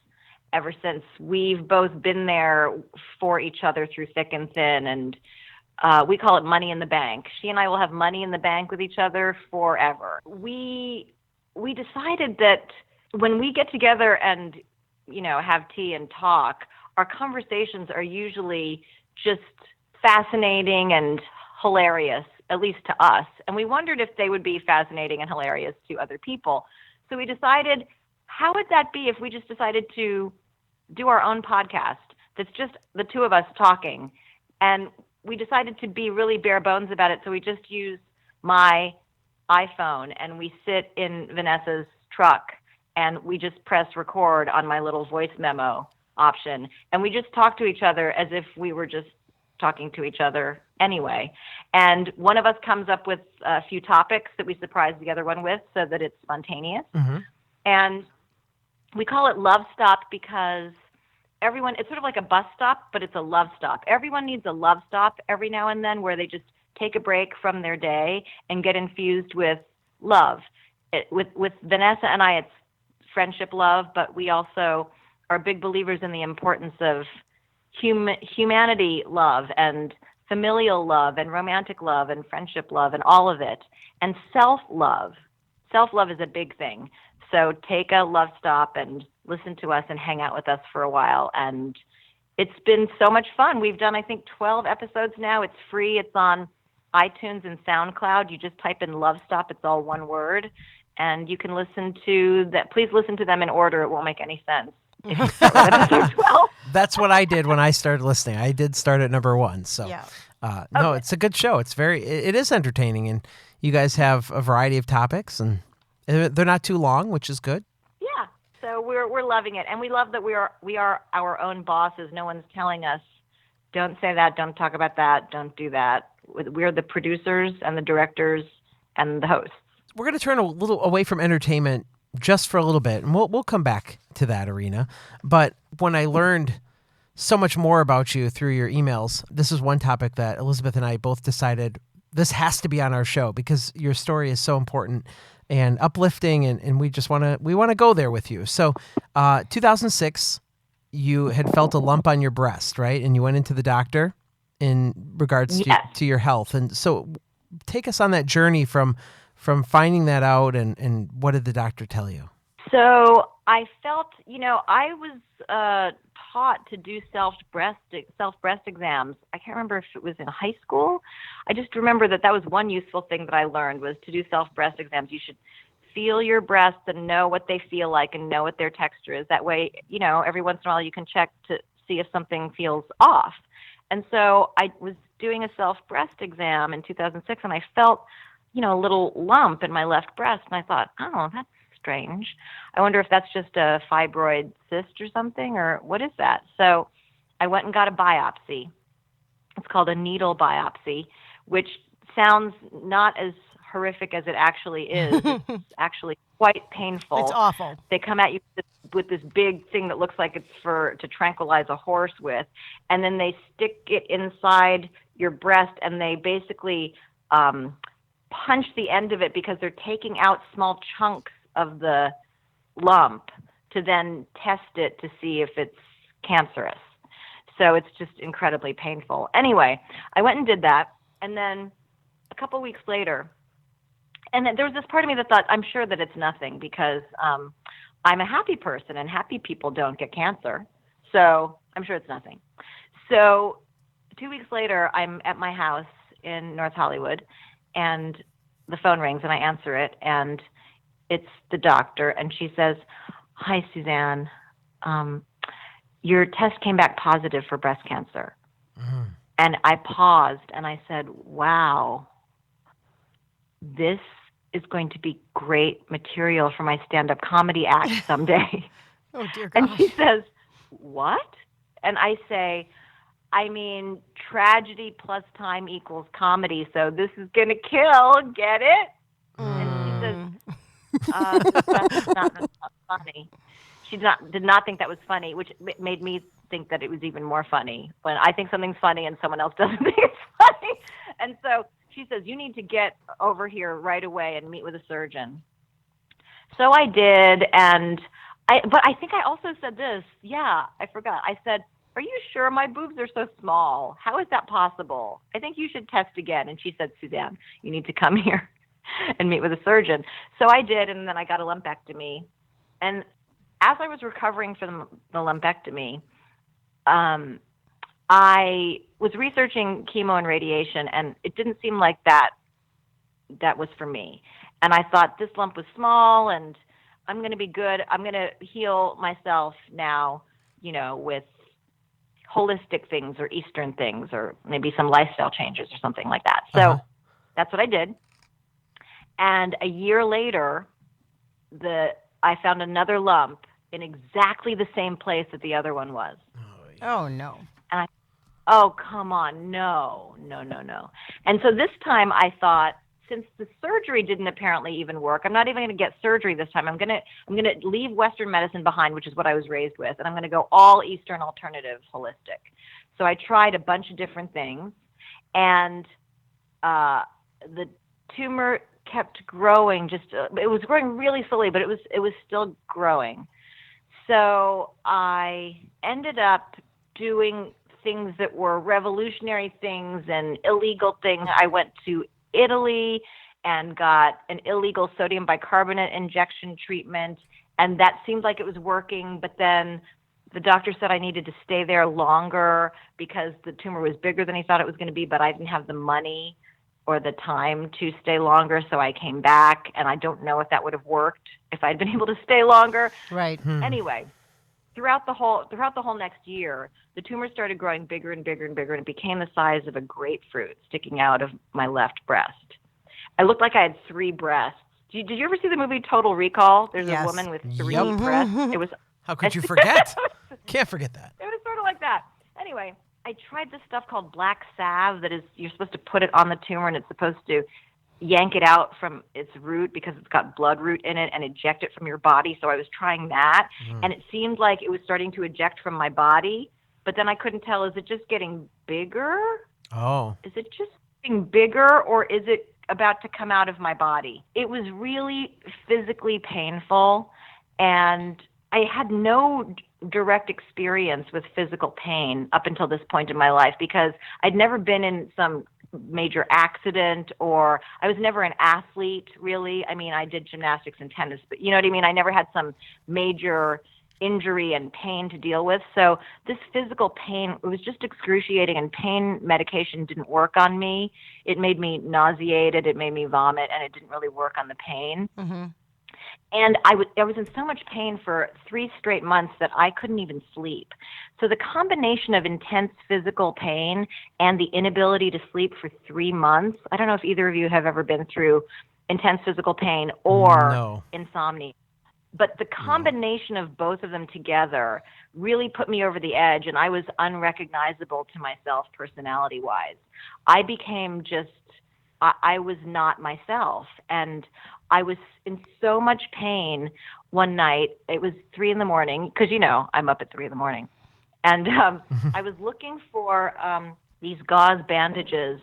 ever since. We've both been there for each other through thick and thin, and we call it money in the bank. She and I will have money in the bank with each other forever. We decided that when we get together and, have tea and talk, our conversations are usually just fascinating and hilarious, at least to us. And we wondered if they would be fascinating and hilarious to other people. So we decided, how would that be if we just decided to do our own podcast that's just the two of us talking? And we decided to be really bare bones about it. So we just use my iPhone and we sit in Vanessa's truck and we just press record on my little voice memo option. And we just talk to each other as if we were just talking to each other anyway. And one of us comes up with a few topics that we surprise the other one with so that it's spontaneous. Mm-hmm. And we call it LoveStop because it's sort of like a bus stop, but it's a love stop. Everyone needs a love stop every now and then where they just take a break from their day and get infused with love. With Vanessa and I, it's friendship love, but we also are big believers in the importance of humanity love and familial love and romantic love and friendship love and all of it. And self-love. Self-love is a big thing. So take a love stop and listen to us and hang out with us for a while. And it's been so much fun. We've done, I think, 12 episodes now. It's free. It's on iTunes and SoundCloud. You just type in LoveStop. It's all one word. And you can listen to that. Please listen to them in order. It won't make any sense. If you start with episode 12. That's what I did when I started listening. I did start at number 1. So, no, Okay. It's a good show. It is entertaining. And you guys have a variety of topics and they're not too long, which is good. Yeah. So we're loving it. And we love that we are our own bosses. No one's telling us, don't say that, don't talk about that, don't do that. We're the producers and the directors and the hosts. We're going to turn a little away from entertainment just for a little bit, and we'll come back to that arena. But when I learned so much more about you through your emails, this is one topic that Elizabeth and I both decided this has to be on our show because your story is so important and uplifting, and we just want to go there with you. So 2006, you had felt a lump on your breast, right? And you went into the doctor in regards to your health. And so take us on that journey from finding that out, and what did the doctor tell you? So I felt, I was taught to do self breast exams. I can't remember if it was in high school. I just remember that was one useful thing that I learned was to do self breast exams. You should feel your breasts and know what they feel like and know what their texture is. That way, every once in a while you can check to see if something feels off. And so I was doing a self breast exam in 2006 and I felt a little lump in my left breast. And I thought, oh, that's strange. I wonder if that's just a fibroid cyst or something, or what is that? So I went and got a biopsy. It's called a needle biopsy, which sounds not as horrific as it actually is. It's actually quite painful. It's awful. They come at you with this big thing that looks like it's to tranquilize a horse with, and then they stick it inside your breast, and they basically punch the end of it because they're taking out small chunks of the lump to then test it to see if it's cancerous. So it's just incredibly painful. Anyway, I went and did that, and then a couple weeks later, and then there was this part of me that thought, I'm sure that it's nothing because I'm a happy person, and happy people don't get cancer. So I'm sure it's nothing. So 2 weeks later, I'm at my house in North Hollywood, and the phone rings, and I answer it, and it's the doctor, and she says, "Hi, Suzanne. Your test came back positive for breast cancer." And I paused, and I said, wow, this is going to be great material for my stand-up comedy act someday. Oh, dear And gosh. she says, what? And I say, I mean, tragedy plus time equals comedy, so this is going to kill. Get it? And she says, that's not funny. She did not think that was funny, which made me think that it was even more funny when I think something's funny and someone else doesn't think it's funny. And so she says, you need to get over here right away and meet with a surgeon. So I did, but I think I also said this. Yeah, I forgot. I said, are you sure my boobs are so small? How is that possible? I think you should test again. And she said, Suzanne, you need to come here and meet with a surgeon. So I did, and then I got a lumpectomy. And as I was recovering from the lumpectomy, I was researching chemo and radiation, and it didn't seem like that was for me. And I thought, this lump was small, and I'm going to be good. I'm going to heal myself now, with holistic things or Eastern things or maybe some lifestyle changes or something like that. So that's what I did. And a year later, I found another lump in exactly the same place that the other one was. Oh, no. And oh, come on. No. And so this time I thought, since the surgery didn't apparently even work, I'm not even going to get surgery this time. I'm going to leave Western medicine behind, which is what I was raised with, and I'm going to go all Eastern alternative holistic. So I tried a bunch of different things, and the tumor kept growing. It was growing really slowly, but it was still growing. So I ended up doing things that were revolutionary things and illegal things. I went to Italy and got an illegal sodium bicarbonate injection treatment, and that seemed like it was working, but then the doctor said I needed to stay there longer because the tumor was bigger than he thought it was going to be, but I didn't have the money or the time to stay longer, so I came back, and I don't know if that would have worked if I'd been able to stay longer. Right. Anyway, throughout the whole next year, the tumor started growing bigger and bigger and bigger, and it became the size of a grapefruit sticking out of my left breast. I looked like I had 3 breasts. Did you ever see the movie Total Recall? There's a woman with 3 breasts. It was. How could you forget? Can't forget that. It was sort of like that. Anyway, I tried this stuff called black salve that is, you're supposed to put it on the tumor, and it's supposed to yank it out from its root because it's got blood root in it and eject it from your body. So I was trying that, and it seemed like it was starting to eject from my body, but then I couldn't tell, is it just getting bigger? Oh. Is it just getting bigger, or is it about to come out of my body? It was really physically painful, and I had no direct experience with physical pain up until this point in my life because I'd never been in some major accident, or I was never an athlete, really. I mean, I did gymnastics and tennis, but you know what I mean? I never had some major injury and pain to deal with. So this physical pain, it was just excruciating, and pain medication didn't work on me. It made me nauseated, it made me vomit, and it didn't really work on the pain. Mm-hmm. And I was in so much pain for 3 straight months that I couldn't even sleep. So the combination of intense physical pain and the inability to sleep for 3 months, I don't know if either of you have ever been through intense physical pain or insomnia. But the combination of both of them together really put me over the edge, and I was unrecognizable to myself personality-wise. I became I was not myself, and I was in so much pain one night. It was 3 a.m, because, I'm up at 3 a.m. And I was looking for these gauze bandages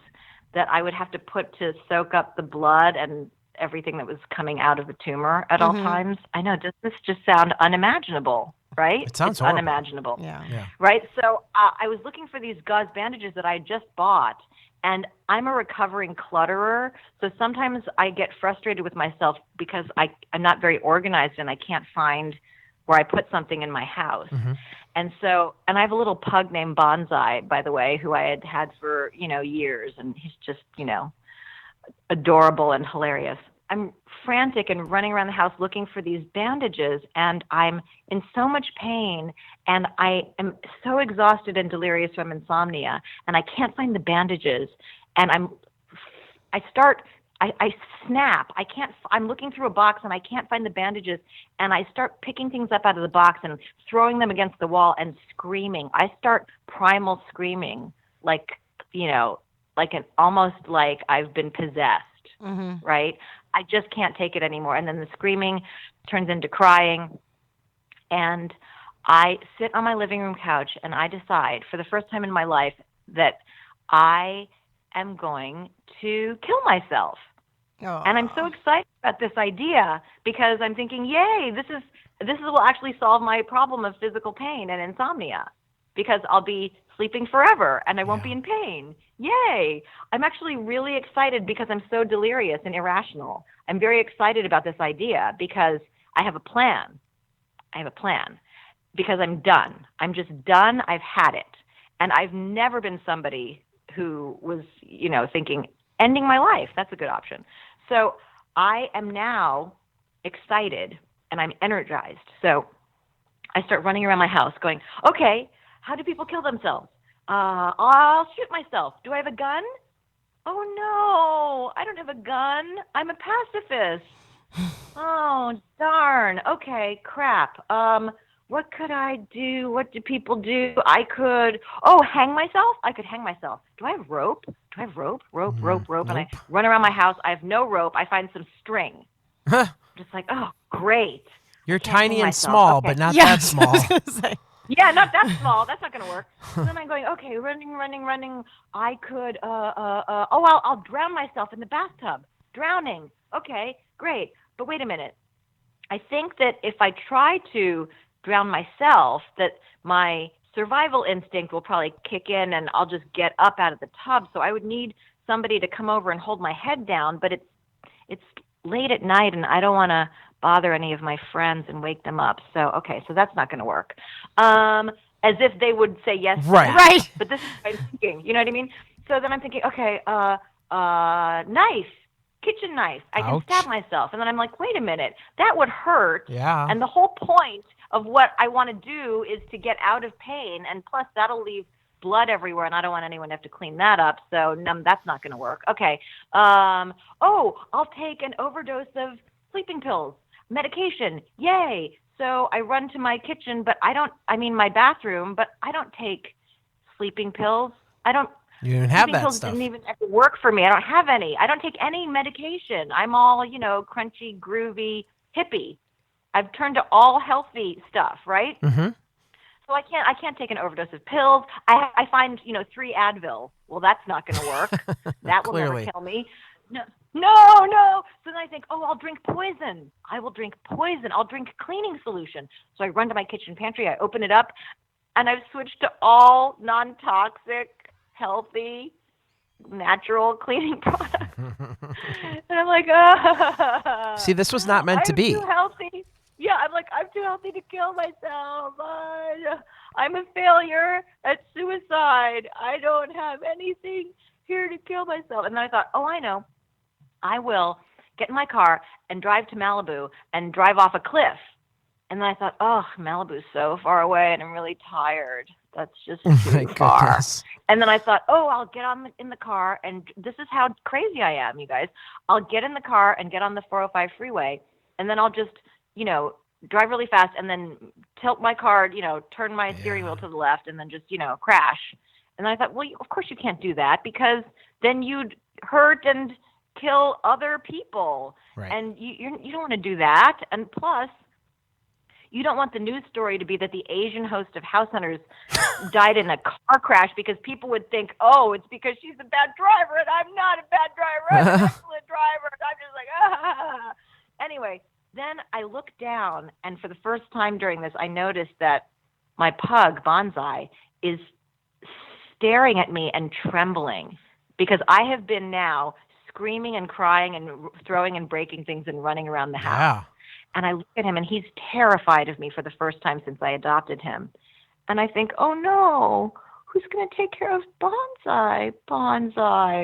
that I would have to put to soak up the blood and everything that was coming out of the tumor at all times. I know, does this just sound unimaginable, right? It sounds horrible. Unimaginable. Yeah. Right? So I was looking for these gauze bandages that I just bought, and I'm a recovering clutterer, so sometimes I get frustrated with myself because I'm not very organized and I can't find where I put something in my house. And I have a little pug named Bonsai, by the way, who I had for, years, and he's just, adorable and hilarious. I'm frantic and running around the house looking for these bandages, and I'm in so much pain, and I am so exhausted and delirious from insomnia, and I can't find the bandages, and I snap. I'm looking through a box and I can't find the bandages, and I start picking things up out of the box and throwing them against the wall and screaming. I start primal screaming, almost like I've been possessed, right? I just can't take it anymore. And then the screaming turns into crying, and I sit on my living room couch and I decide for the first time in my life that I am going to kill myself. And I'm so excited about this idea because I'm thinking, yay, this will actually solve my problem of physical pain and insomnia, because I'll be sleeping forever and I won't be in pain. Yay. I'm actually really excited because I'm so delirious and irrational. I'm very excited about this idea because I have a plan. Because I'm done. I'm just done. I've had it. And I've never been somebody who was, thinking ending my life. That's a good option. So I am now excited and I'm energized. So I start running around my house going, okay, how do people kill themselves? I'll shoot myself. Do I have a gun? Oh, no, I don't have a gun. I'm a pacifist. Oh, darn. Okay, crap. What could I do? What do people do? I could, hang myself? I could hang myself. Do I have rope? Rope? Nope. And I run around my house. I have no rope. I find some string. Just like, oh, great. You're tiny and small, but not that small. Yeah, not that small. That's not going to work. So then I'm going, okay, running. I could, I'll drown myself in the bathtub. Drowning. Okay, great. But wait a minute. I think that if I try to drown myself, that my survival instinct will probably kick in and I'll just get up out of the tub. So I would need somebody to come over and hold my head down, but it's late at night and I don't want to bother any of my friends and wake them up. So, okay, so that's not going to work. As if they would say yes. Right. But this is what I'm thinking. You know what I mean? So then I'm thinking, okay, knife, kitchen knife. I can stab myself. And then I'm like, wait a minute, that would hurt. Yeah. And the whole point of what I want to do is to get out of pain. And plus that'll leave blood everywhere, and I don't want anyone to have to clean that up. So that's not going to work. Okay. I'll take an overdose of sleeping pills. Medication, yay. So I run to my kitchen, my bathroom, but I don't take sleeping pills. You didn't have that pills stuff. Didn't even ever work for me. I don't have any. I don't take any medication. I'm all, crunchy, groovy, hippie. I've turned to all healthy stuff, right? Mm-hmm. So I can't take an overdose of pills. I find, 3 Advil. Well, that's not going to work. That will never kill me. No. So then I think, I'll drink poison. I will drink poison. I'll drink cleaning solution. So I run to my kitchen pantry. I open it up, and I've switched to all non-toxic, healthy, natural cleaning products. And I'm like, See, this was not meant to be. I'm too healthy. Yeah, I'm too healthy to kill myself. I'm a failure at suicide. I don't have anything here to kill myself. And then I thought, I know. I will get in my car and drive to Malibu and drive off a cliff. And then I thought, Malibu's so far away and I'm really tired. That's just too far. Goodness. And then I thought, I'll get in the car, and this is how crazy I am, you guys. I'll get in the car and get on the 405 freeway, and then I'll just, drive really fast and then tilt my car, turn my steering wheel to the left and then just, crash. And I thought, well, of course you can't do that because then you'd hurt and kill other people. Right. And you don't want to do that. And plus, you don't want the news story to be that the Asian host of House Hunters died in a car crash because people would think, oh, it's because she's a bad driver and I'm not a bad driver. I'm an excellent driver. And I'm just like, ah. Anyway, then I looked down, and for the first time during this, I noticed that my pug, Bonsai, is staring at me and trembling because I have been now screaming and crying and throwing and breaking things and running around the house. Yeah. And I look at him, and he's terrified of me for the first time since I adopted him. And I think, oh, no, who's going to take care of Bonsai,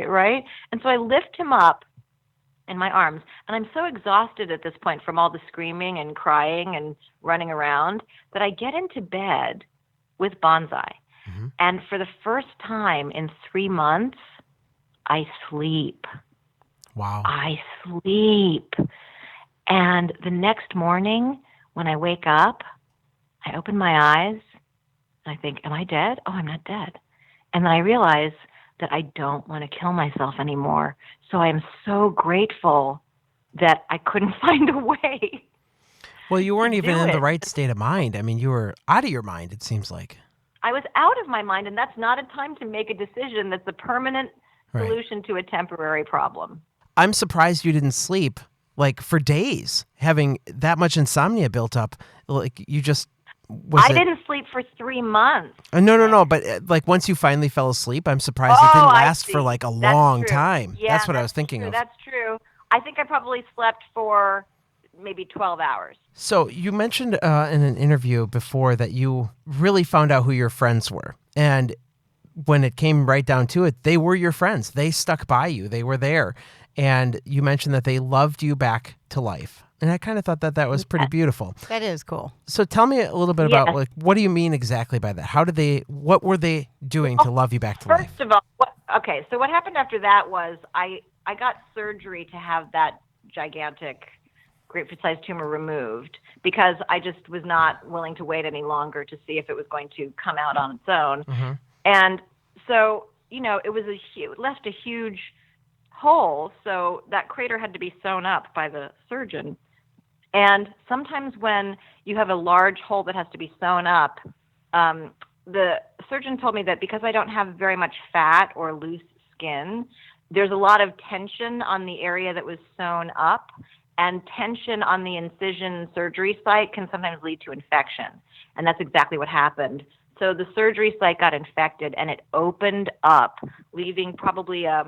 right? And so I lift him up in my arms, and I'm so exhausted at this point from all the screaming and crying and running around that I get into bed with Bonsai. Mm-hmm. And for the first time in 3 months, I sleep. Wow. I sleep. And the next morning, when I wake up, I open my eyes, and I think, am I dead? Oh, I'm not dead. And then I realize that I don't want to kill myself anymore. So I am so grateful that I couldn't find a way. Well, you weren't even in the right state of mind. I mean, you were out of your mind, it seems like. I was out of my mind, and that's not a time to make a decision that's a permanent solution to a temporary problem. I'm surprised you didn't sleep. Like for days, having that much insomnia built up, like you just I didn't sleep for 3 months. No. But like once you finally fell asleep, I'm surprised it didn't last for like a long time. Yeah, that's what I was thinking of. That's true. I think I probably slept for maybe 12 hours. So you mentioned in an interview before that you really found out who your friends were. And when it came right down to it, they were your friends. They stuck by you. They were there. And you mentioned that they loved you back to life. And I kind of thought that was pretty beautiful. That is cool. So tell me a little bit about what do you mean exactly by that? What were they doing to love you back to life? First of all, so what happened after that was I got surgery to have that gigantic grapefruit-sized tumor removed because I just was not willing to wait any longer to see if it was going to come out on its own. Mm-hmm. And so, it left a huge hole, so that crater had to be sewn up by the surgeon. And sometimes when you have a large hole that has to be sewn up, the surgeon told me that because I don't have very much fat or loose skin, there's a lot of tension on the area that was sewn up, and tension on the incision surgery site can sometimes lead to infection. And that's exactly what happened. So the surgery site got infected, and it opened up, leaving probably a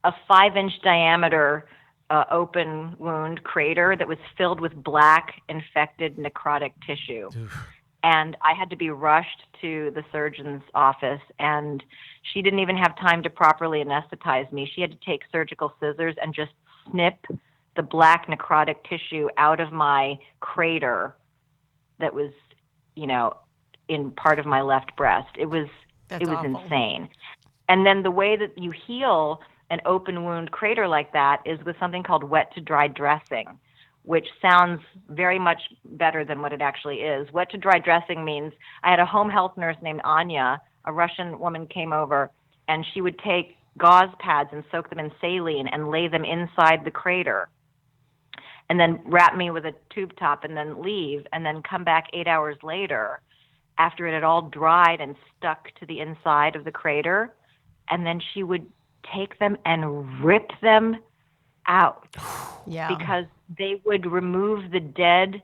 5-inch diameter open wound crater that was filled with black infected necrotic tissue. Oof. And I had to be rushed to the surgeon's office, and she didn't even have time to properly anesthetize me. She had to take surgical scissors and just snip the black necrotic tissue out of my crater that was, in part of my left breast. It was awful. Insane. And then the way that you heal an open wound crater like that is with something called wet to dry dressing, which sounds very much better than what it actually is. Wet to dry dressing means I had a home health nurse named Anya, a Russian woman came over, and she would take gauze pads and soak them in saline and lay them inside the crater and then wrap me with a tube top and then leave and then come back 8 hours later after it had all dried and stuck to the inside of the crater. And then she would take them and rip them out. Yeah. Because they would remove the dead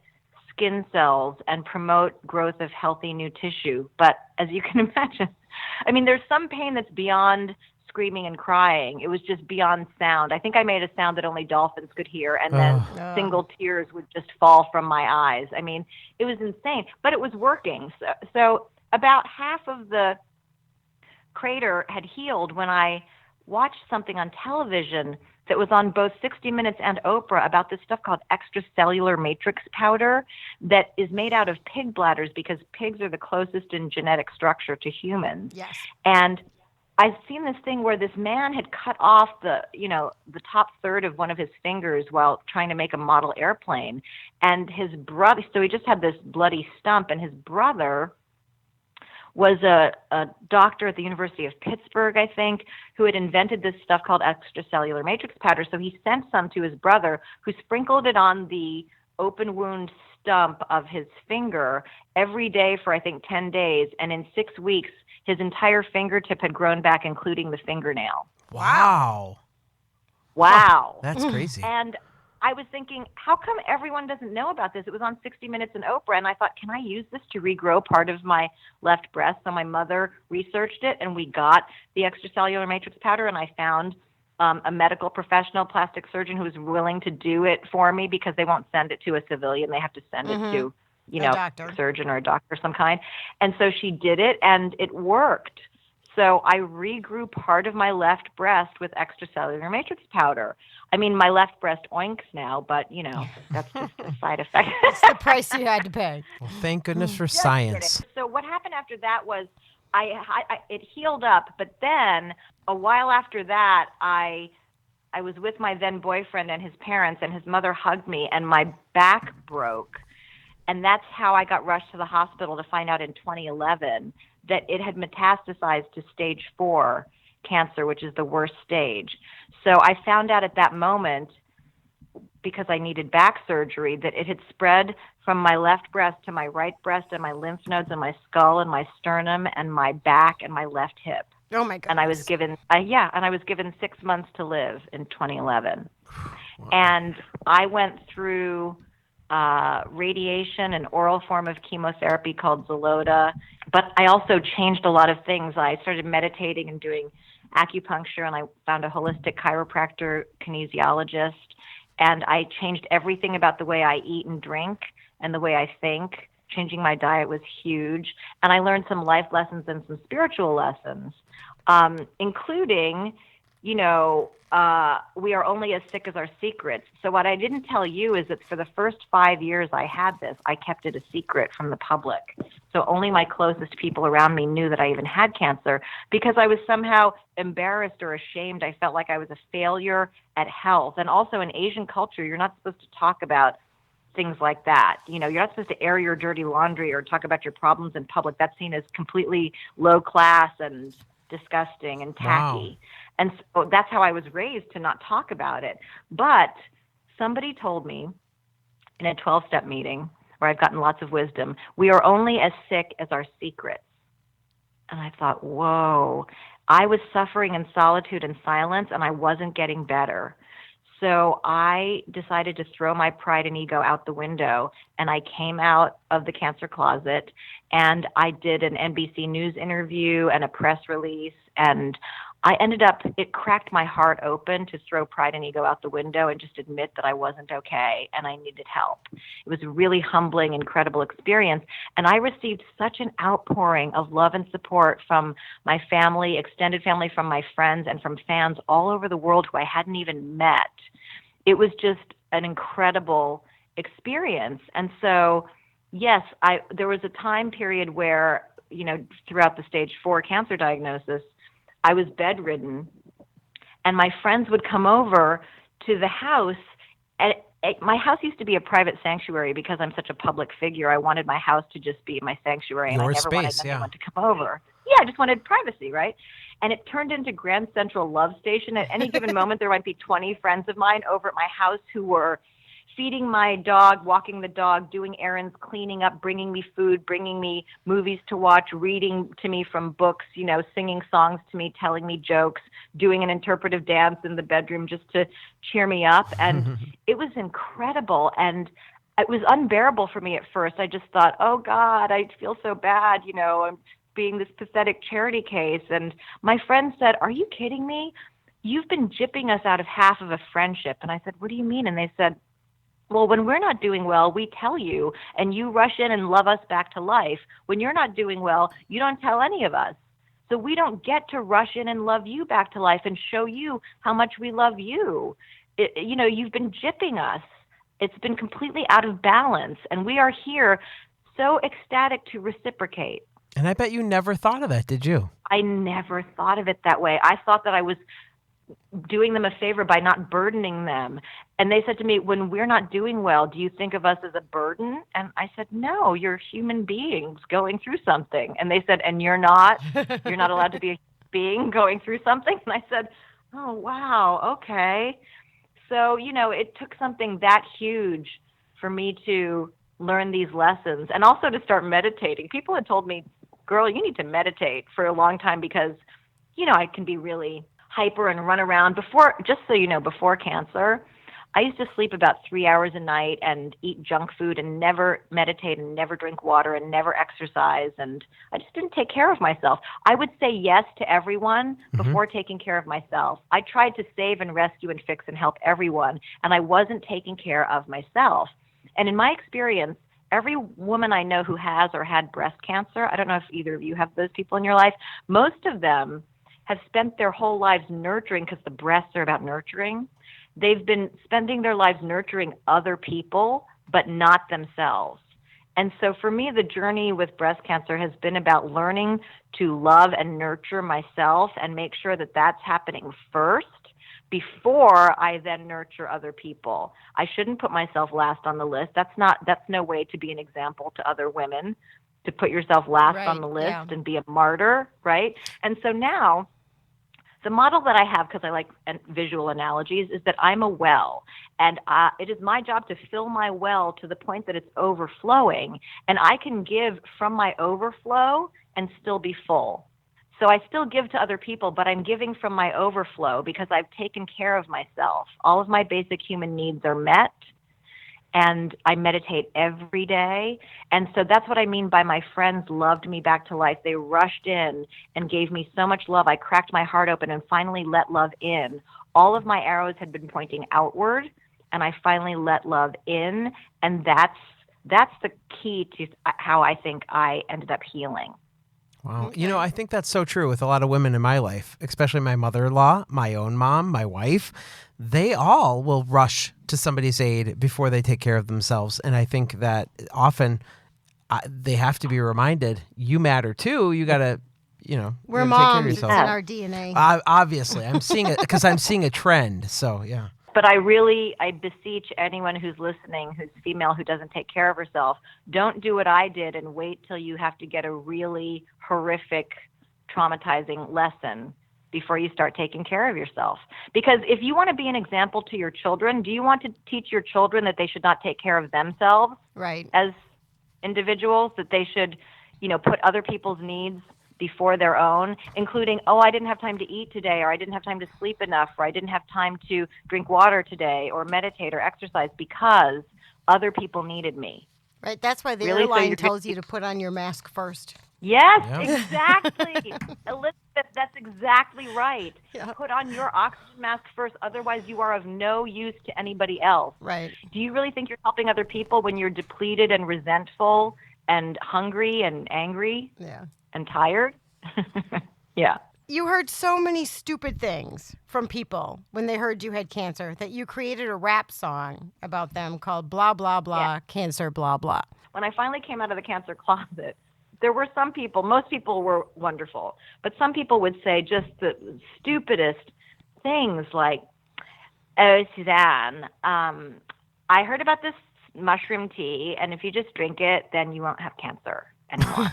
skin cells and promote growth of healthy new tissue. But as you can imagine, I mean, there's some pain that's beyond screaming and crying. It was just beyond sound. I think I made a sound that only dolphins could hear, and then single tears would just fall from my eyes. I mean, it was insane, but it was working. So about half of the crater had healed when I watched something on television that was on both 60 Minutes and Oprah about this stuff called extracellular matrix powder that is made out of pig bladders because pigs are the closest in genetic structure to humans. Yes. And I've seen this thing where this man had cut off the top third of one of his fingers while trying to make a model airplane. And his brother, so he just had this bloody stump, and his brother was a doctor at the University of Pittsburgh, I think, who had invented this stuff called extracellular matrix powder. So he sent some to his brother, who sprinkled it on the open wound stump of his finger every day for, I think, 10 days. And in 6 weeks, his entire fingertip had grown back, including the fingernail. Wow. Wow. That's crazy. And I was thinking, how come everyone doesn't know about this? It was on 60 Minutes and Oprah, and I thought, can I use this to regrow part of my left breast? So my mother researched it, and we got the extracellular matrix powder, and I found a medical professional, plastic surgeon, who was willing to do it for me, because they won't send it to a civilian. They have to send it to, a surgeon or a doctor of some kind. And so she did it, and it worked. So I regrew part of my left breast with extracellular matrix powder. I mean, my left breast oinks now, but, that's just a side effect. It's the price you had to pay. Well, thank goodness for science. So what happened after that was it healed up, but then a while after that, I was with my then boyfriend and his parents, and his mother hugged me, and my back broke. And that's how I got rushed to the hospital to find out in 2011 that it had metastasized to stage 4 cancer, which is the worst stage. So I found out at that moment, because I needed back surgery, that it had spread from my left breast to my right breast and my lymph nodes and my skull and my sternum and my back and my left hip. Oh my God! And I was given 6 months to live in 2011. Wow. And I went through radiation, an oral form of chemotherapy called Xeloda, but I also changed a lot of things. I started meditating and doing acupuncture, and I found a holistic chiropractor, kinesiologist, and I changed everything about the way I eat and drink and the way I think. Changing my diet was huge, and I learned some life lessons and some spiritual lessons, including, we are only as sick as our secrets. So what I didn't tell you is that for the first 5 years I had this, I kept it a secret from the public. So only my closest people around me knew that I even had cancer, because I was somehow embarrassed or ashamed. I felt like I was a failure at health. And also in Asian culture, you're not supposed to talk about things like that. You're not supposed to air your dirty laundry or talk about your problems in public. That's seen as completely low class and disgusting and tacky. Wow. And so that's how I was raised, to not talk about it. But somebody told me in a 12-step meeting, where I've gotten lots of wisdom, we are only as sick as our secrets. And I thought, whoa, I was suffering in solitude and silence, and I wasn't getting better. So I decided to throw my pride and ego out the window, and I came out of the cancer closet, and I did an NBC News interview and a press release, and I ended up, it cracked my heart open to throw pride and ego out the window and just admit that I wasn't okay and I needed help. It was a really humbling, incredible experience, and I received such an outpouring of love and support from my family, extended family, from my friends, and from fans all over the world who I hadn't even met. It was just an incredible experience. And so, yes, there was a time period where, throughout the stage 4 cancer diagnosis, I was bedridden, and my friends would come over to the house. My house used to be a private sanctuary because I'm such a public figure. I wanted my house to just be my sanctuary, and I never wanted anyone to come over. Yeah, I just wanted privacy, right? And it turned into Grand Central Love Station. At any given moment, there might be 20 friends of mine over at my house who were feeding my dog, walking the dog, doing errands, cleaning up, bringing me food, bringing me movies to watch, reading to me from books, singing songs to me, telling me jokes, doing an interpretive dance in the bedroom just to cheer me up. And it was incredible. And it was unbearable for me at first. I just thought, oh God, I feel so bad. I'm being this pathetic charity case. And my friend said, are you kidding me? You've been gypping us out of half of a friendship. And I said, what do you mean? And they said, well, when we're not doing well, we tell you, and you rush in and love us back to life. When you're not doing well, you don't tell any of us. So we don't get to rush in and love you back to life and show you how much we love you. You've been gypping us. It's been completely out of balance, and we are here so ecstatic to reciprocate. And I bet you never thought of that, did you? I never thought of it that way. I thought that I was doing them a favor by not burdening them. And they said to me, when we're not doing well, do you think of us as a burden? And I said, no, you're human beings going through something. And they said, and you're not allowed to be a being going through something? And I said, oh, wow, okay. So, it took something that huge for me to learn these lessons and also to start meditating. People had told me, girl, you need to meditate for a long time because, I can be really hyper and run around. Before cancer, I used to sleep about 3 hours a night and eat junk food and never meditate and never drink water and never exercise. And I just didn't take care of myself. I would say yes to everyone before taking care of myself. I tried to save and rescue and fix and help everyone, and I wasn't taking care of myself. And in my experience, every woman I know who has or had breast cancer, I don't know if either of you have those people in your life, most of them have spent their whole lives nurturing, because the breasts are about nurturing. They've been spending their lives nurturing other people, but not themselves. And so for me, the journey with breast cancer has been about learning to love and nurture myself and make sure that that's happening first before I then nurture other people. I shouldn't put myself last on the list. That's no way to be an example to other women, to put yourself last on the list and be a martyr, right? And so now, the model that I have, because I like visual analogies, is that I'm a well, and it is my job to fill my well to the point that it's overflowing, and I can give from my overflow and still be full. So I still give to other people, but I'm giving from my overflow because I've taken care of myself. All of my basic human needs are met, and I meditate every day. And so that's what I mean by my friends loved me back to life. They rushed in and gave me so much love. I cracked my heart open and finally let love in. All of my arrows had been pointing outward, and I finally let love in. And that's the key to how I think I ended up healing. Wow. I think that's so true with a lot of women in my life, especially my mother-in-law, my own mom, my wife. They all will rush to somebody's aid before they take care of themselves. And I think that often they have to be reminded, you matter too. You got to, we're take moms. care of It's yourself. in our DNA. Obviously, I'm seeing it because I'm seeing a trend. So, yeah. But I beseech anyone who's listening, who's female, who doesn't take care of herself, don't do what I did and wait till you have to get a really horrific, traumatizing lesson before you start taking care of yourself. Because if you want to be an example to your children, do you want to teach your children that they should not take care of themselves as individuals, that they should, put other people's needs before their own, including, I didn't have time to eat today, or I didn't have time to sleep enough, or I didn't have time to drink water today, or meditate or exercise because other people needed me. Right. That's why the Really? airline tells you to put on your mask first. Yes, Yep. exactly. Elizabeth, that's exactly right. Yeah. Put on your oxygen mask first, otherwise you are of no use to anybody else. Right. Do you really think you're helping other people when you're depleted and resentful and hungry and angry? Yeah. And tired? Yeah. You heard so many stupid things from people when they heard you had cancer that you created a rap song about them called Blah, Blah, Blah, Cancer, Blah, Blah. When I finally came out of the cancer closet, there were some people, most people were wonderful, but some people would say just the stupidest things like, oh, Suzanne, I heard about this mushroom tea, and if you just drink it, then you won't have cancer anymore.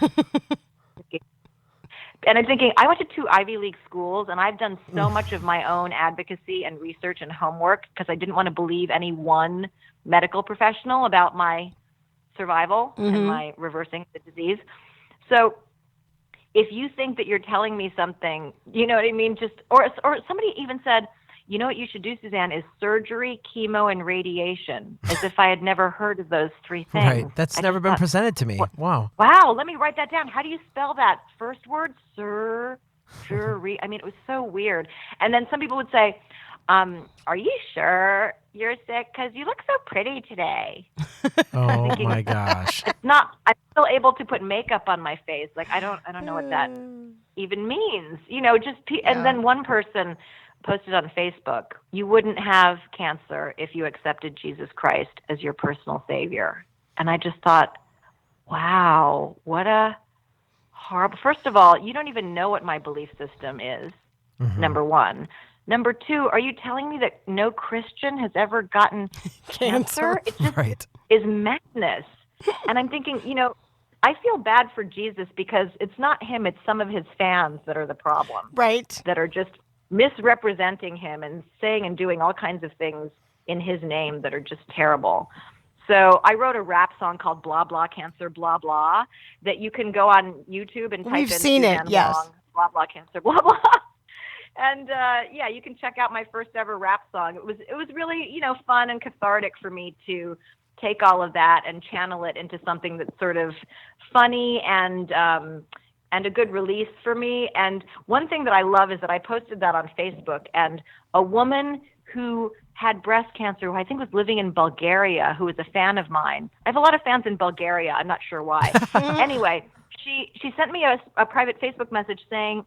And I'm thinking, I went to 2 Ivy League schools, and I've done so much of my own advocacy and research and homework because I didn't want to believe any one medical professional about my survival and my reversing the disease. So if you think that you're telling me something, you know what I mean? Or somebody even said, you know what you should do, Suzanne, is surgery, chemo, and radiation, as if I had never heard of those 3 things. Right. That's never been presented to me. Wow. Wow. Let me write that down. How do you spell that? First word, surgery. I mean, it was so weird. And then some people would say, are you sure you're sick? Because you look so pretty today. Oh, my gosh. I'm still able to put makeup on my face. Like, I don't know what that even means. And then one person posted on Facebook, you wouldn't have cancer if you accepted Jesus Christ as your personal savior. And I just thought, wow, what a horrible. First of all, you don't even know what my belief system is, number one. Number two, are you telling me that no Christian has ever gotten cancer? It just is madness. And I'm thinking, I feel bad for Jesus because it's not him, it's some of his fans that are the problem. Right. That are just misrepresenting him and saying and doing all kinds of things in his name that are just terrible. So I wrote a rap song called Blah, Blah, Cancer, Blah, Blah, that you can go on YouTube and type We've in seen Suzanne it, yes. Whang, Blah, Blah, Cancer, Blah, Blah. And you can check out my first ever rap song. It was really, fun and cathartic for me to take all of that and channel it into something that's sort of funny and a good release for me. And one thing that I love is that I posted that on Facebook, and a woman who had breast cancer, who I think was living in Bulgaria, who was a fan of mine. I have a lot of fans in Bulgaria. I'm not sure why. Anyway, she sent me a private Facebook message saying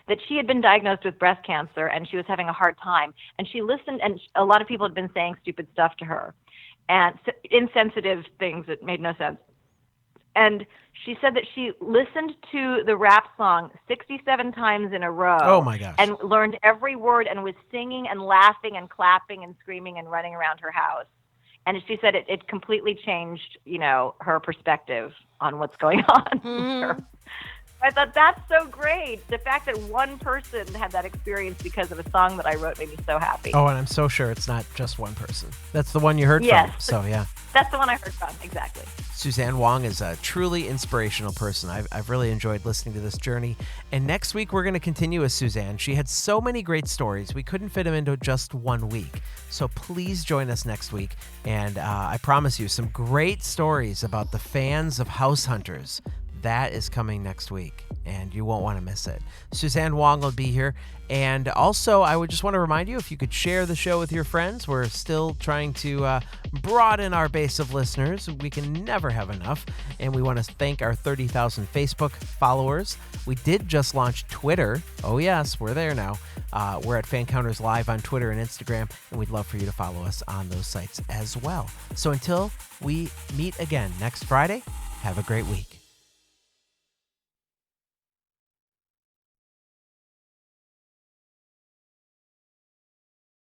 that she had been diagnosed with breast cancer and she was having a hard time. And she listened, and a lot of people had been saying stupid stuff to her and insensitive things that made no sense. And she said that she listened to the rap song 67 times in a row. Oh, my gosh. And learned every word and was singing and laughing and clapping and screaming and running around her house. And she said it completely changed, her perspective on what's going on with her. I thought that's so great. The fact that one person had that experience because of a song that I wrote made me so happy. Oh, and I'm so sure it's not just one person. That's the one you heard Yes. from. So, yeah. That's the one I heard from, exactly. Suzanne Whang is a truly inspirational person. I've really enjoyed listening to this journey. And next week, we're going to continue with Suzanne. She had so many great stories. We couldn't fit them into just 1 week. So please join us next week. And I promise you some great stories about the fans of House Hunters. That is coming next week, and you won't want to miss it. Suzanne Whang will be here. And also, I would just want to remind you, if you could share the show with your friends. We're still trying to broaden our base of listeners. We can never have enough. And we want to thank our 30,000 Facebook followers. We did just launch Twitter. Oh, yes, we're there now. We're at Fancounters Live on Twitter and Instagram, and we'd love for you to follow us on those sites as well. So until we meet again next Friday, have a great week.